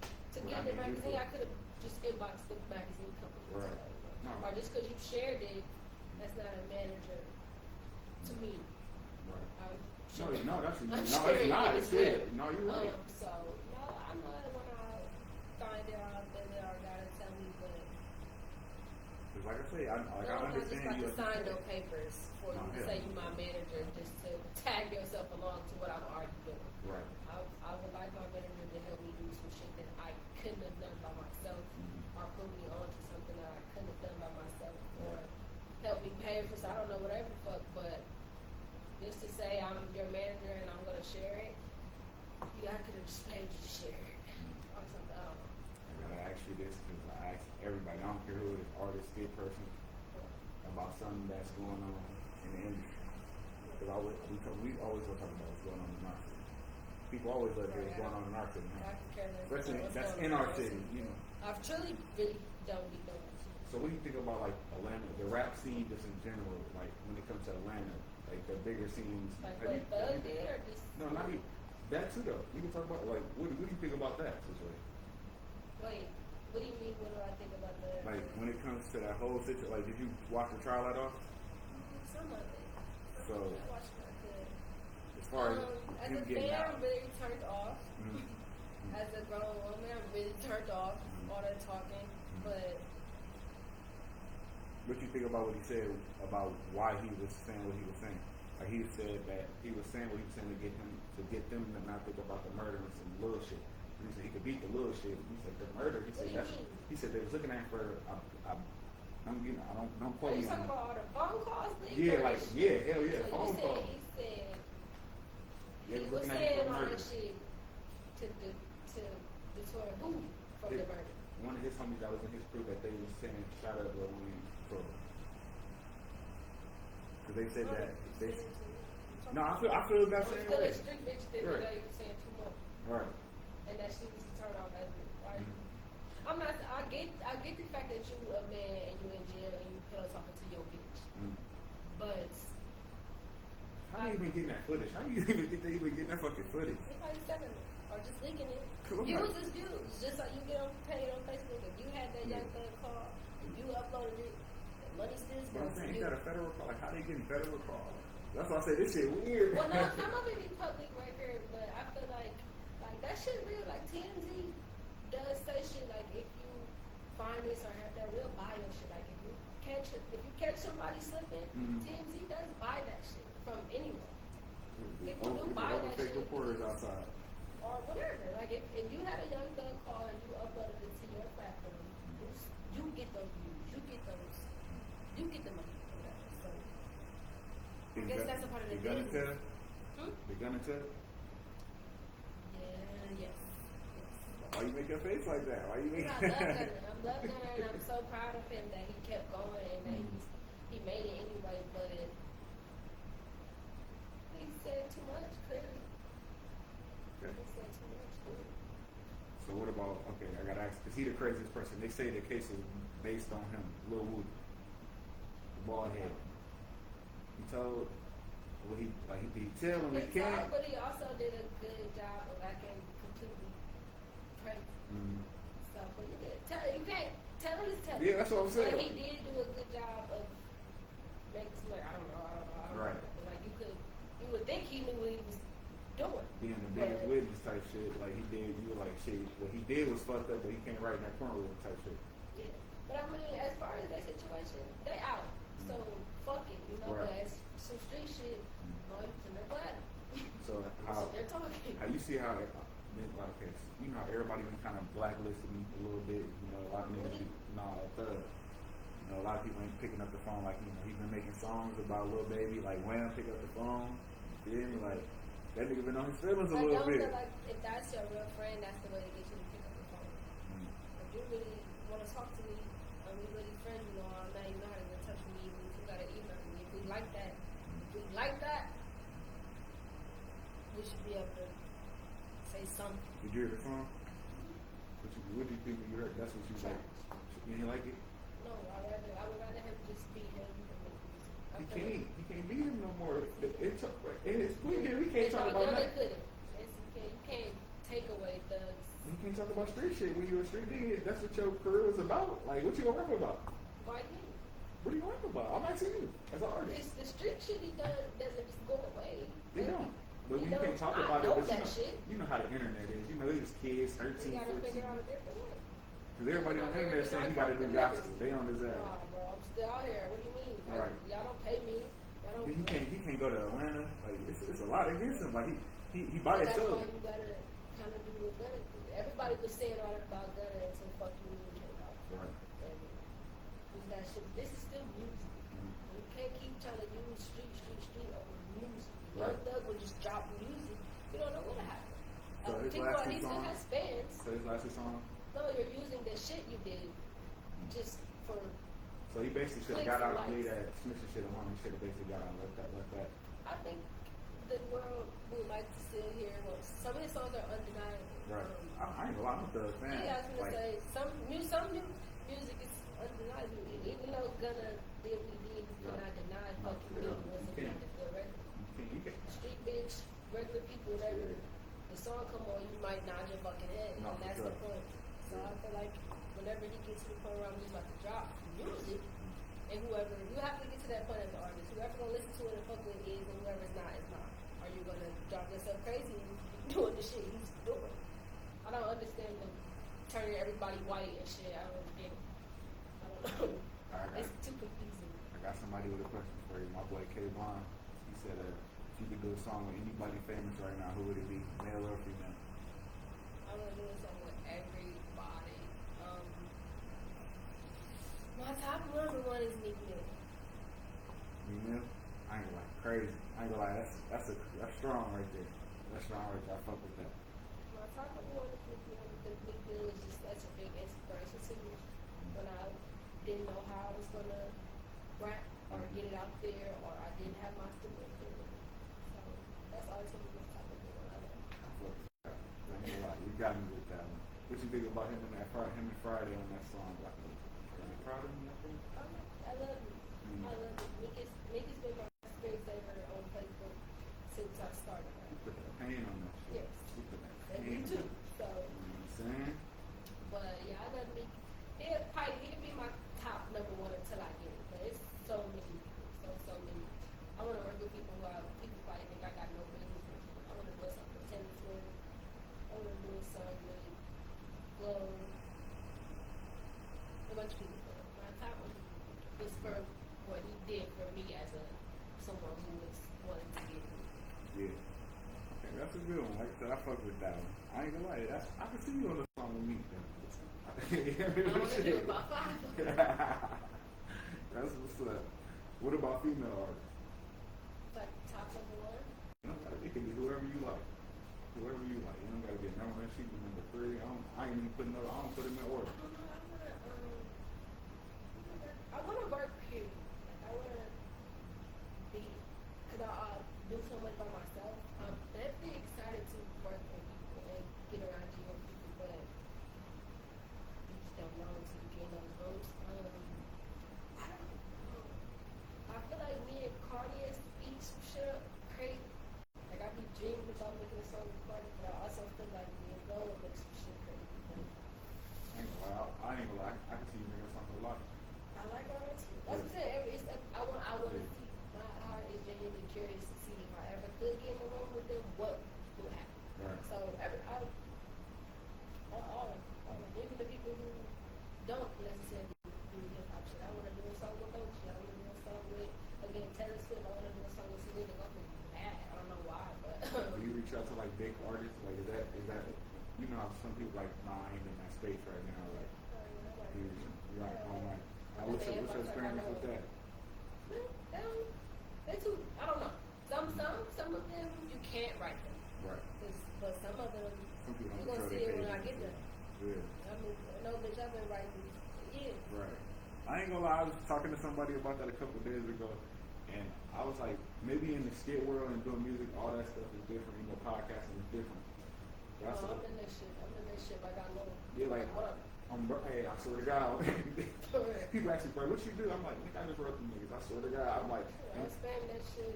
to Well, get in the I mean, magazine. I could have just inboxed the magazine company. Right. No. Or just because you shared it, that's not a manager to me. Right. I'm That's I'm not. sharing It's not. it It's as well. good. No, you're right. So no, I'm not when I find it out then they are gotta tell me, but. Because like I say, I I'm not just understand about you. to sign no papers for No, you to hell say no. you're my manager just to tag yourself along to what I'm already doing. Right. I would like my manager to help me do some shit that I couldn't have done by myself or put me on to something that I couldn't have done by myself or help me pay for so I don't know whatever the fuck, but just to say I'm your manager and I'm gonna share it, I could have just paid you to share it or something. I don't know. I gotta ask you this because I ask everybody. I don't care who it is, artist, skit person, about something that's going on in the industry. Because we always gonna talk about what's going on in our city. People always look at what's going on in our city. I can care less. Especially What's that's going in on our in city, you know. I've truly really don't be knowing. So what do you think about like Atlanta, the rap scene just in general, like when it comes to Atlanta, like the bigger scenes? Like have what you- Thug did or just No, not even that too though. You can talk about like what do you think about that situation? wait, what do you mean what do I think about the Like when it comes to that whole situation, like did you watch the trial at all? some of it. So I watched what I could. as far as As you a getting fan, out, I'm really turned off. Mhm. As a grown woman, I'm really turned off all that talking. But what you think about what he said about why he was saying what he was saying? Like he said that he was saying what he was saying to get them to not think about the murder and some little shit. And he said he could beat the little shit. He said the murder. He said What do you that's. mean? He said they was looking at for. I'm getting. I don't are quote you me talking on. about all the phone calls? that he Yeah, got? like hell yeah, So phone you call. said he said Yeah, he was was looking at saying for all murder. that shit to deter who from Yeah. the murder. One of his homies that was in his crew that they was saying shot up Lil Wayne for. Because they said that they. No, I feel that same Still way. a street bitch that Right. they were saying too much. Right. And that she was turned off as right. Mhm. I'm not. I get the fact that you a man and you in jail and you pillow talking to your bitch, Mm. but How you even getting that footage? How you even think they even getting that fucking footage? somebody's selling it or just leaking it. Cool. Views is views. Just like you get on paid on Facebook. If you had that young thug call and you uploaded it, the money still But I'm goes to saying, you. you got a federal call. Like, how they getting federal call? That's why I say this shit weird. Well, no, some of it be public record, but I feel like that shit real. Like TMZ does say shit like if you find this or have that real bio shit. Like if you catch somebody slipping, Mhm. TMZ does buy that shit from anyone The People do buy that fake shit. reporters outside. or whatever. Like if you had a young thug call and you uploaded it to your platform, you get those views, you get the money for that. So I guess that's a part of the They gonna business. tell? Hmm? They gonna tell? Yes. Why you make your face like that? Why you make? I love Gunner. I'm love Gunner, and I'm so proud of him that he kept going and that he made it anyway. But he said too much, clearly. Okay. He said too much. Clearly. So what about? Okay, I gotta ask. Is he the craziest person? They say the case is based on him, Lil Woody, the bald head. He told. Well, he tell him he He can't. talked, but he also did a good job of acting completely crazy. Mm. So, but you can't tell him his tell. Yeah, that's what I'm saying. But he did do a good job of making some, like, I don't know. Right. But like you would think think he knew what he was doing. Being the biggest witness type shit, like he did, you were like, shit, what he did was fucked up, but he can't write in that corner with him type shit. Yeah. But I mean, as far as that situation, they out. So fuck it, you know. Right. But as some street shit, going to their glad. So So they're talking. how you see how, okay, you know how everybody been kind of blacklisting me a little bit, you know, a lot of niggas, you know, a lot of people ain't picking up the phone, like, you know, he's been making songs about Lil Baby, like, Wham, pick up the phone, you feel me, like, that nigga been on his feelings a I little don't bit. feel like if that's your real friend, that's the way to get you to pick up the phone. If you really want to talk to me, and we really friends, you know, all night, you know how to get in touch with me, even if you got to email me. If we like that, we should be able to say something. Did you hear the song? What do you think when you heard? That's what you like. You didn't like it? No, I would rather him just be him. He can't be him no more. It's we can't talk about that. You can't take away thugs. You can't talk about street shit when you're a street nigga. That's what your career is about. Like, what you gonna rap about? Why you? What are you rap about? I'm asking you as an artist. It's the street shit he done doesn't just go away. They don't. But when you can't talk about it, but you know how the internet is. You know, these kids, 13, You gotta 14. figure out a different way. Because everybody on the internet saying he got to do gospel. They on his ass. Nah, bro, I'm still out here. What do you mean? Right. Y'all don't pay me. Y'all don't. He can't go to Atlanta. Like it's a lot against him. Like he by That's himself. why you gotta kind of do what Gunna do. Everybody was saying all that about Gunna until fuck you came out. Right. And that shit. This is still music. You can't keep trying to use street over music. Right. Young Thug would just drop music. You don't know what happened. So his People last at two least songs. has fans. So his last two songs. No, you're using the shit you did just for. So he basically should have got out and made that Smith shit alone. He should have basically got out and left that. I think the world would like to still hear. Well, some of his songs are undeniable. Right. I ain't gonna lie, I'm a Thug fan. Yeah, I was gonna say some new music is undeniable. Even though Gunna did what he did, you cannot deny fucking me wasn't like a good record. You can't. Street bitch, regular people, whatever. The song come on, you might nod your fucking head, No, and that's for the sure. point. So I feel like whenever he gets to the point where he's about to drop music, and whoever you have to get to that point as an artist, whoever gonna listen to it and fuck with it is, and whoever's not is not. Are you gonna drive yourself crazy and doing the shit he's doing? I don't understand the turning everybody white and shit. I don't get it. I don't know. It's too confusing. I got somebody with a question for you. My boy K Bond. He said if you could do a song with anybody famous right now, who would it be, male or female? I'm gonna do something with everybody. My top one is Meek Mill. You know? I ain't gonna lie, crazy. I ain't gonna lie, that's strong right there. That's strong right there. I fuck with that. My top one is Meek Mill because Meek Mill is just such a big inspiration to me. When I didn't know how I was gonna rap or get it out there, or I didn't have my stability. So that's always gonna be my top one. I love. I fuck with that. I ain't gonna lie, you got me with that one. What you think about him and him and Friday on that song? Like, are you proud of him? I think. I love you. I love you. Nick has been my screensaver on Facebook since I started. You put that pain on that shit. Yes. You put that And pain me on too. that. So, You know what I'm saying? but yeah, I love Nick. He'll be my top number one until I get it. But it's so many, so many. I want to work with people who people probably think I got no business with. I want to do something with Tennis with. I want to do something with Glow. A bunch of people. My top one is for what he did for me as someone who was wanting to get me. Yeah. Okay, that's a good one. Like I said, I fuck with that one. I ain't gonna lie, I can see you on the song with me. I want to do about 5. That's what's up. What about female artists? Like top number one. You know, it can be whoever you like. Whoever you like. You don't gotta get number one. She be number 3. I ain't even putting no. I don't put them in order. I want to work period. Like, I want to be, because I do so much by myself. I'm definitely excited to work with people and get around you and people, but you just don't know until you get in those rooms. I don't know. I feel like me and Cardi speak some shit up crazy. Like, I be dreaming about making a song with Cardi, but I also feel like me and Lola make some shit crazy. Ain't gonna lie, you know how some people like, nah, I ain't in that space right now. Like, you're like, oh my. What's your experience with that? They too. I don't know. Some of them you can't write them. Right. But some of them Some people you're don't gonna control see it their when I pages. get there. Yeah. I mean, no, bitch, I've been writing years. Right. I ain't gonna lie, I was talking to somebody about that a couple of days ago, and I was like, maybe in the skit world and doing music, all that stuff is different. You know, podcasting is different. That's I'm in this shit. Like I know. yeah, like what? hey, I swear to God. People ask me, bro, what you do? I'm like, nigga, I just wrote them niggas. I swear to God. I'm like, I spam that shit.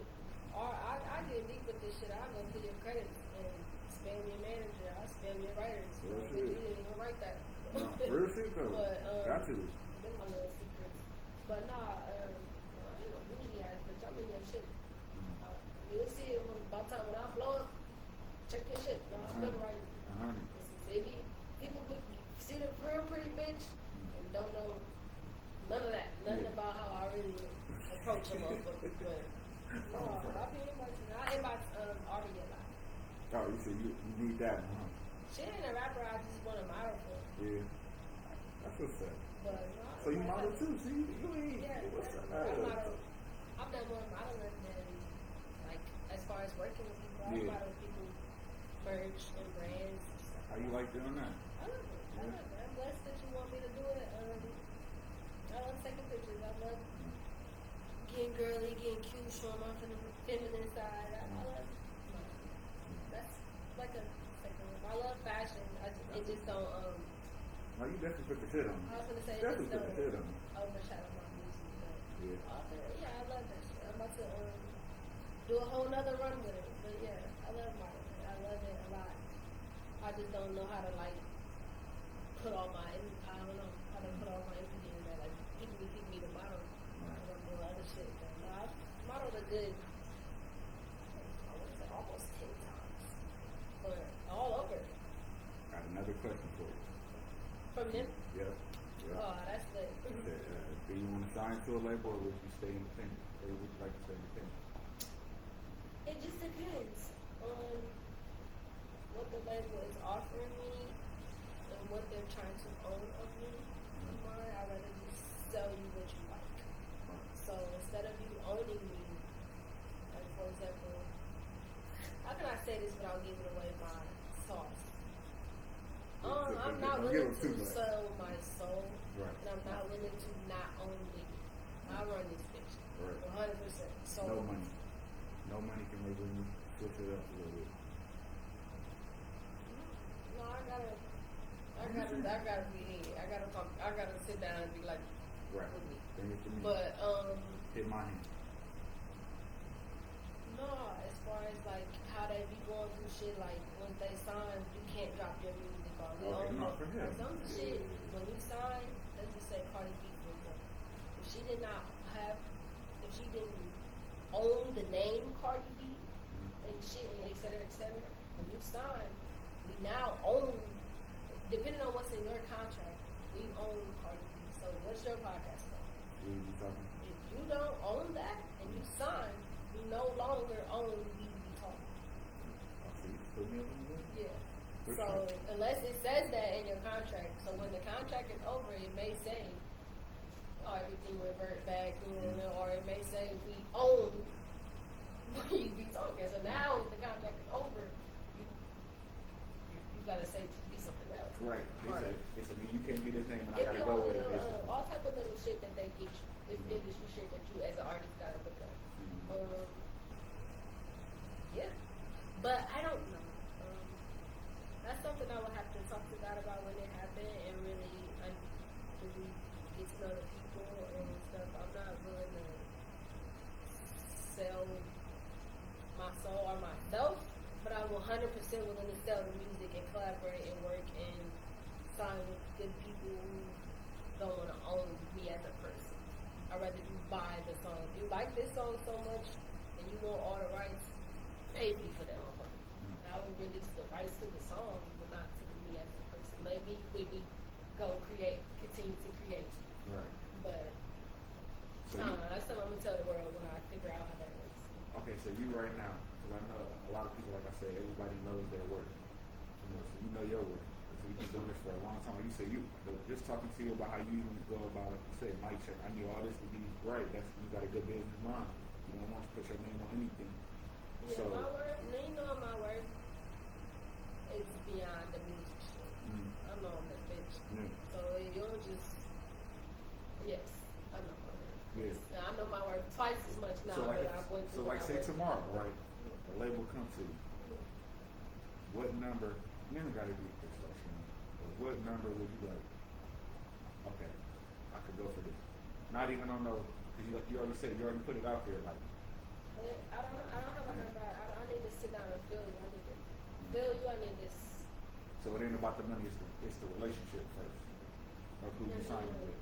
Or I get deep with this shit. I go to your credits and spam your manager. I spam your writers. Real You shit. didn't even write that. no, real shit though. But, Got to. Them my little secrets. But nah, I ain't no bougie ass, bitch. I'm in your shit. You'll see it by the time when I blow up. Check your shit. No, I'm good writing. Maybe people see the real pretty bitch and don't know none of that. Nothing about how I really approach a motherfucker. But no, I be inboxing. I inbox Ari a lot. Oh, you said you need that one, huh? She ain't a rapper. I just want to model for. Yeah. That's what's up. But no, So you model too? See, you ain't. Yeah, What's up? I model. I've done more modeling than like as far as working with people. I Yeah. model people, merch and brands. And stuff. How you like doing that? I love it. I love it. I'm blessed that you want me to do it. I love taking pictures. I love getting girly, getting cute, showing my feminine side. I love it. That's like a second one. I love fashion. It just don't. No, you definitely put the shit on. I was gonna say it Definitely just put the shit on. don't overshadow my music. But Yeah. yeah, I love that shit. I'm about to do a whole nother run with it. But yeah, I love modeling. I love it a lot. I just don't know how to like put all my I don't know how to put all my energy in that. Like people be me to model. And I'm doing other shit. But no, I've modeled a good I want to say almost 10 times. But all over. Got another question for you. From them? Yep. Oh, that's lit. Do you want to sign to a label or would you stay independent? Or would you like to stay independent? It just depends on what the label is offering me and what they're trying to own of me. Mine, I'd rather just sell you what you like. So instead of you owning me, like for example, how can I say this without giving away my sauce? I'm not Don't give willing them too to much. sell my soul, Right. and I'm not willing to not own me. I run this bitch, Right. 100%. So No money. No money can make you switch it up a little bit. No, I gotta be here. I gotta talk. I gotta sit down and be like, Right. with me. Bring it to me. But Hit my hand. no, as far as like how they be going through shit, like when they sign, you can't drop your music on. We Okay, own no, it. for him. Like, some shit when you sign, let's just say Cardi B for example. If she did not have, if she didn't own the name Cardi B and shit, and et cetera, when you sign, we now own. Depending on what's in your contract, we own Cardi B. So what's your podcast name? We be talking. If you don't own that and you sign, you no longer own BB Talk. I'll see. Put me up in the Yeah. For So sure. unless it says that in your contract, so when the contract is over, it may say, oh, everything revert back, or it may say we own BB Talking. So now if the contract is over, you gotta say be something else. Right. Right. It's a you can't be this thing and I It gotta be go all, with it. It's- all type of little shit that they get you. It's industry shit that you as an artist gotta look up. Yeah. But I don't know. That's something I would have to talk to God about when it happened and really get to know the people and stuff. I'm not willing to sell my soul or myself, but I'm 100% willing to sell the music and collaborate and work and sign with good people who don't want to own me as a person. I'd rather you buy the song. If you like this song so much and you want all the rights, pay me for that. I would release the rights to the song, but not to me as a person. Maybe we go continue to create. Right. But So that's something I'm gonna tell the world when I figure out how that works. okay, so you right now, because I know a lot of people, like I said, everybody knows their worth. You know, so you you know your worth. We've been doing this for a long time. Like you said, just talking to you about how you even go about, like you said, mic check. I need all this to be right. You got a good business mind. You don't want to put your name on anything. Yeah, So, my work, you know my work is beyond the music shit. I know I'm that bitch. Yeah. So you don't just, yes, I know my work. Yeah. Now, I know my work twice as much now So like, than I went so through like when I say was- tomorrow, right? The label comes to you. What number? You ain't got to be this stuff. But what number would you like? Okay, I could go for this. Not even on no, because you already said, you already put it out there. Like, I don't have a number. I need to sit down and feel you. I need to feel you. I need this. so it ain't about the money. It's the relationship first. Or who you signing with.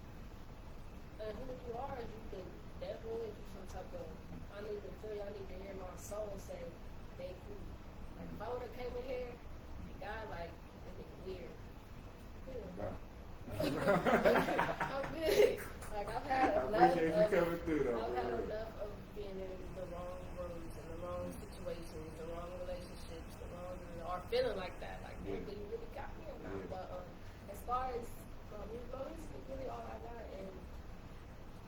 And who you are, you can definitely do some type of. I need to feel you. I need to hear my soul say, "Thank you." Like if I would have came in here, God, like this nigga weird. Wow. I'm good. Like I've had I enough appreciate you coming through though. I've had for real. enough of being in the wrong rooms and the wrong situations, the wrong relationships, or feeling like that. Like, Yeah. you really got me or not. Yeah. But as far as music goes, it's really all I got. And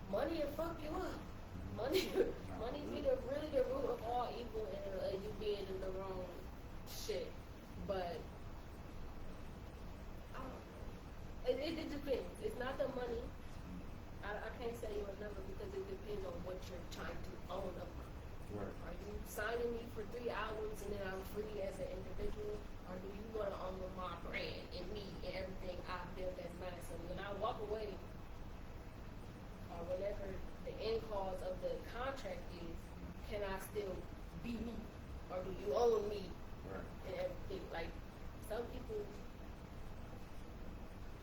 money will fuck you up. Money be really the root of all evil, and you being in the wrong shit. But I don't know. It depends. It's not the money. I can't say you a number because it depends on what you're trying to own upon. Right. Are you signing me for 3 albums and then I'm free as an individual? Or do you want to own my brand and me and everything I built as mine? So when I walk away, or whatever the end clause of the contract is, can I still be me? Or do you own me Right. and everything? Like, some people,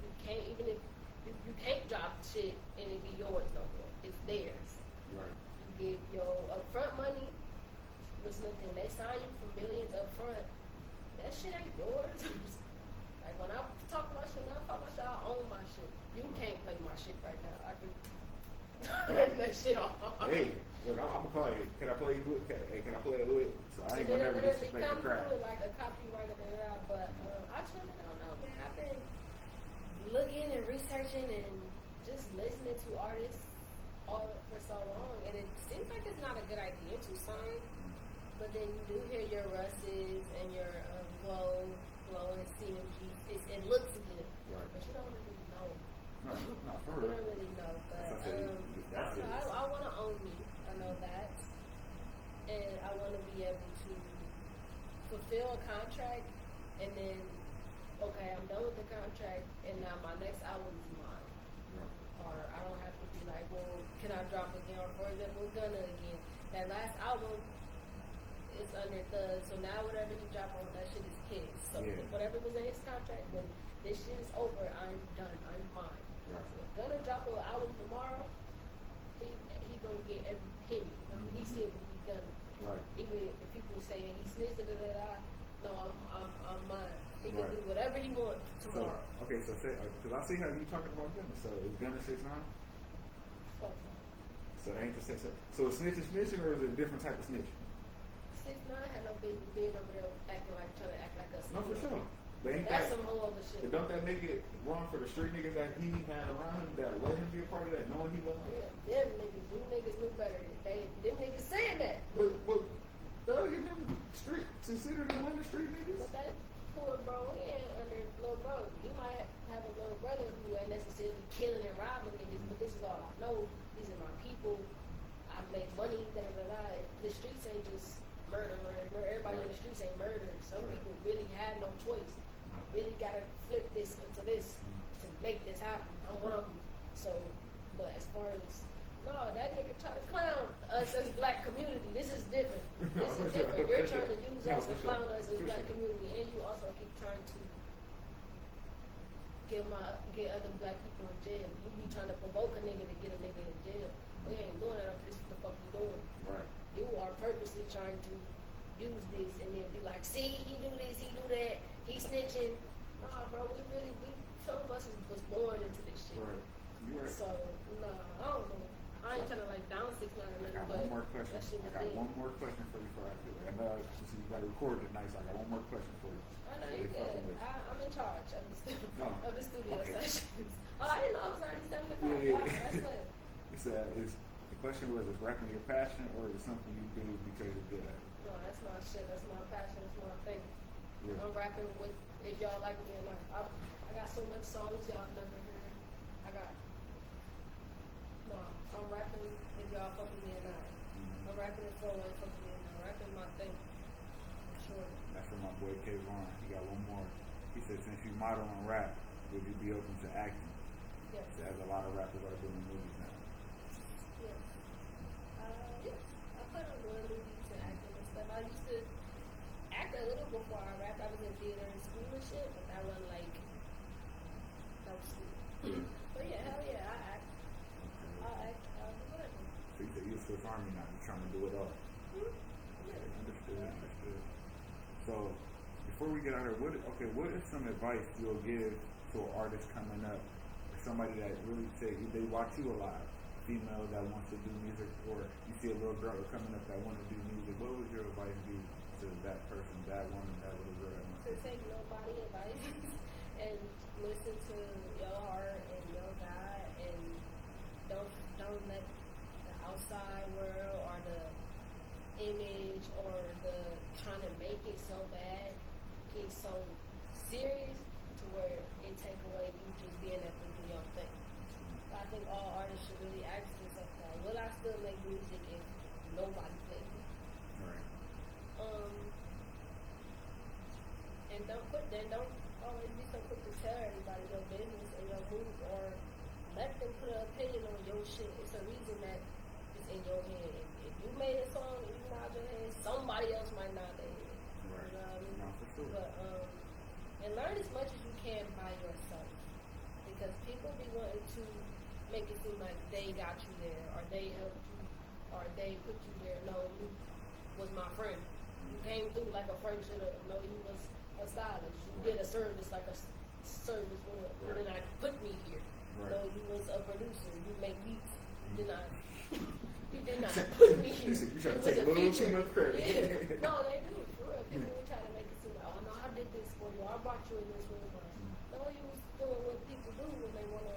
you can't, even if you can't drop shit and it be yours no more. It's theirs. Right. You give your upfront money, was looking, they sign you for millions upfront. That shit ain't yours. Like when I talk about shit, I own my shit. You can't play my shit right now. I can turn that shit off. Hey, look, I'm gonna call you. Can I play you? Hey, can I play it with? So I ain't And gonna then never it disrespect the comes crowd. through like a copyright of it out, but I truly don't know, man. I've been looking and researching and just listening to artists all for so long, and it seems like it's not a good idea to sign. But then you do hear your Russes and your Glow and CMG. It looks good, Right. but you don't really know. No, not for You real. don't really know, but That's what I said, that's it. I want to own me. I know that, and I want to be able to fulfill a contract, and then okay, I'm done with the contract, and now my next album is mine. Right. Or I don't have to be like, well, can I drop again? Or for example, Gunna again. That last album is under Thug, so now whatever he drop on that shit is his. So Yeah. whatever was in his contract, when this shit is over, I'm done. I'm fine. Right. So if Gunna drop an album tomorrow, he gonna get every penny. He still gonna be Gunna. Right. Even if people say he snitched, no, I'm mine. He can Right. do whatever he wants So tomorrow. okay, so say because I see how you talking about Gunna. So is Gunna 6'9"? Fuck him. So it ain't the same. So is snitching or is it a different type of snitching? 6ix9ine had no business being over there trying to act like us. No, for sure. But ain't That's that, some whole other shit. but don't that make it wrong for the street niggas that he had around him that let him be a part of that, knowing he wasn't? Yeah, them niggas knew better. Them niggas saying that. But Thug and them street considered them under street niggas. But that poor bro, under little bro, you might have a little brother who ain't necessarily killing and robbing niggas, but this is all I know. These are my people. I make money, The streets ain't just murder. Everybody in the streets ain't murder. Some people really had no choice. Really gotta flip this into this to make this happen. I'm one of them. So, but as far as that nigga try to clown us as black community. This is different. This is different. You're trying to use us and clown us as black community, and you also keep trying to get other black people in jail. You be trying to provoke a nigga to get a nigga in jail. We ain't doing that. This is what the fuck you doing. Right. You are purposely trying to use this and then be like, see, he do this, he do that, he snitching. Nah, bro, some of us was born into this shit. Right. You right. So, nah, I don't know. I I ain't trying to like down 6 9 I got but one more question. that shit I was got big. one more question for you before I do it. And you got to record it tonight, so I got one more question for you. I know you good. I'm in charge of the studio Okay. sessions. Oh, I didn't know I was already 7 o'clock. Yeah. Wow, that's what. The question was, is rapping your passion or is it something you do because you're good at it? No, that's my shit. That's my passion. That's my thing. Yeah. I'm rapping with, if y'all like me or not. I got so much songs y'all never heard. I'm rapping if y'all fuck with me or not. Mm-hmm. I'm rapping if y'all fuck with me or not. Rapping my thing. For sure. That's from my boy Kayvon. He got one more. He said, since you model and rap, would you be open to acting? Yes. There's a lot of rappers that are doing movies now. Yes. Yes. I plan on doing movies and acting and stuff. I used to act a little before I rapped. I was in theater and school and shit, but that wasn't like no school. But yeah, hell yeah, I act. I'll act. I'll do whatever. So you said you're Swiss Army now. You're trying to do it all. Yeah. Okay, understood. So before we get out of here, what is some advice you'll give to an artist coming up, or somebody that really say they watch you a lot, female that wants to do music, or you see a little girl coming up that want to do music? What would your advice be to that person, that woman, that little girl that wants To take nobody advice and listen to your heart and your God, and don't let the outside world or the image or the trying to make it so bad get so serious to where it take away you just being able to do your thing. I think all artists should really ask themselves that: will I still make music if nobody plays it? Right. And don't always be so quick to tell everybody your business or your move, or let them put an opinion on your shit. It's a reason that it's in your head. If you made a song and you nod your head, somebody else might nod their head. Right. You know what I mean? No, for sure. But and learn as much as you can by yourself, because people be wanting to make it seem like they got you there, or they helped you, or they put you there. No, you was my friend. You came through like a friend should have. No, you was a stylist. You did a service like a service would. Right. Did not put me here. Right. No, you was a producer. You make beats. You did not. You did not put me here. You try to It was take a little feature. too much credit. Yeah. No, they do. For real. People will try to make it seem like, oh no, I did this for you. I brought you in this room. No, you was doing what people do when they want to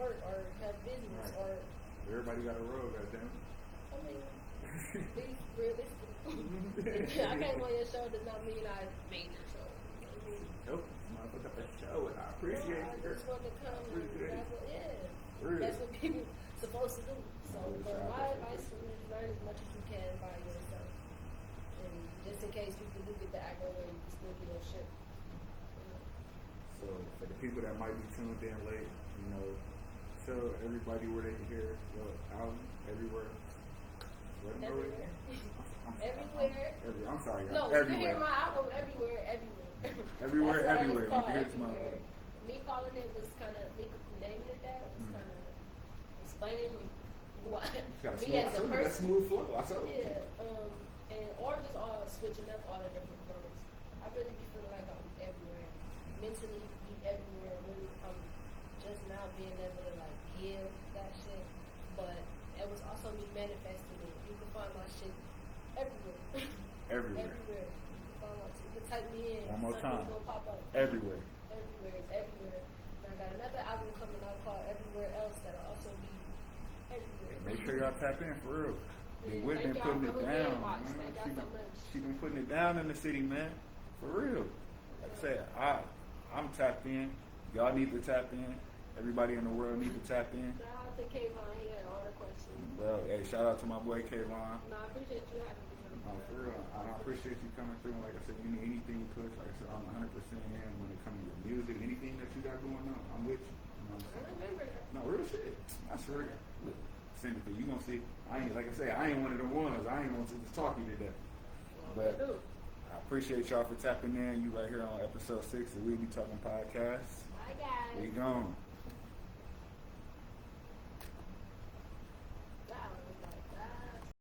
work or have business, Right. or Everybody got a role, goddamn. I mean, be realistic. I came on your show does not mean I made your show. I mean, Nope, motherfucker, for sure. I appreciate I it. just want to come and Appreciate it. that's what, Real. that's what people supposed to do. So, Real but shout my out. advice is learn as much as you can by yourself. And just in case people do get the accolade, you can still do your shit. You know? So for the people that might be tuned in late, tell everybody where they can hear your album everywhere. Let them know it. Everywhere. Everywhere. I'm sorry, No, y'all. you can hear Everywhere. my album everywhere. Everywhere, That's why everywhere. it's called You can hear it Everywhere. Me calling it was kind of, me naming it that was kind of explaining what Got a me as a that person. smooth flow. I saw it. Yeah, and or just all switching up all the different colors. I really be feeling like I'm everywhere, mentally be everywhere. Really, I'm just now being able to like give that shit, but it was also me manifesting it. You can find my shit everywhere. Everywhere. Everywhere. You can find my shit. You can type me in. One more something's time. gonna pop up. Everywhere. Everywhere. It's everywhere. And I got another album coming out called Everywhere Else that'll also be everywhere. Make sure y'all tap in for real. Yeah, We've been thank y'all putting it for the down. inbox. Man. Thank y'all so much. She been putting it down in the city, man. For real. Like I said, I'm tapped in. Y'all need to tap in. Everybody in the world need to tap in. Shout out to Kayvon. He had all the questions. Well, hey, shout out to my boy Kayvon. No, I appreciate you having me. For real, I appreciate you coming through. Like I said, you need anything you push. Like I said, I'm 100% in when it comes to your music. Anything that you got going on, I'm with you. You know what I'm I saying? remember that. No, real shit. I swear to God. Look, send it to you. You gonna see? I ain't like I say. I ain't one of the ones. I ain't gonna just talk you to death. But I appreciate y'all for tapping in. You right here on episode 6 of We Be Talking Podcast. Bye, guys. We gone.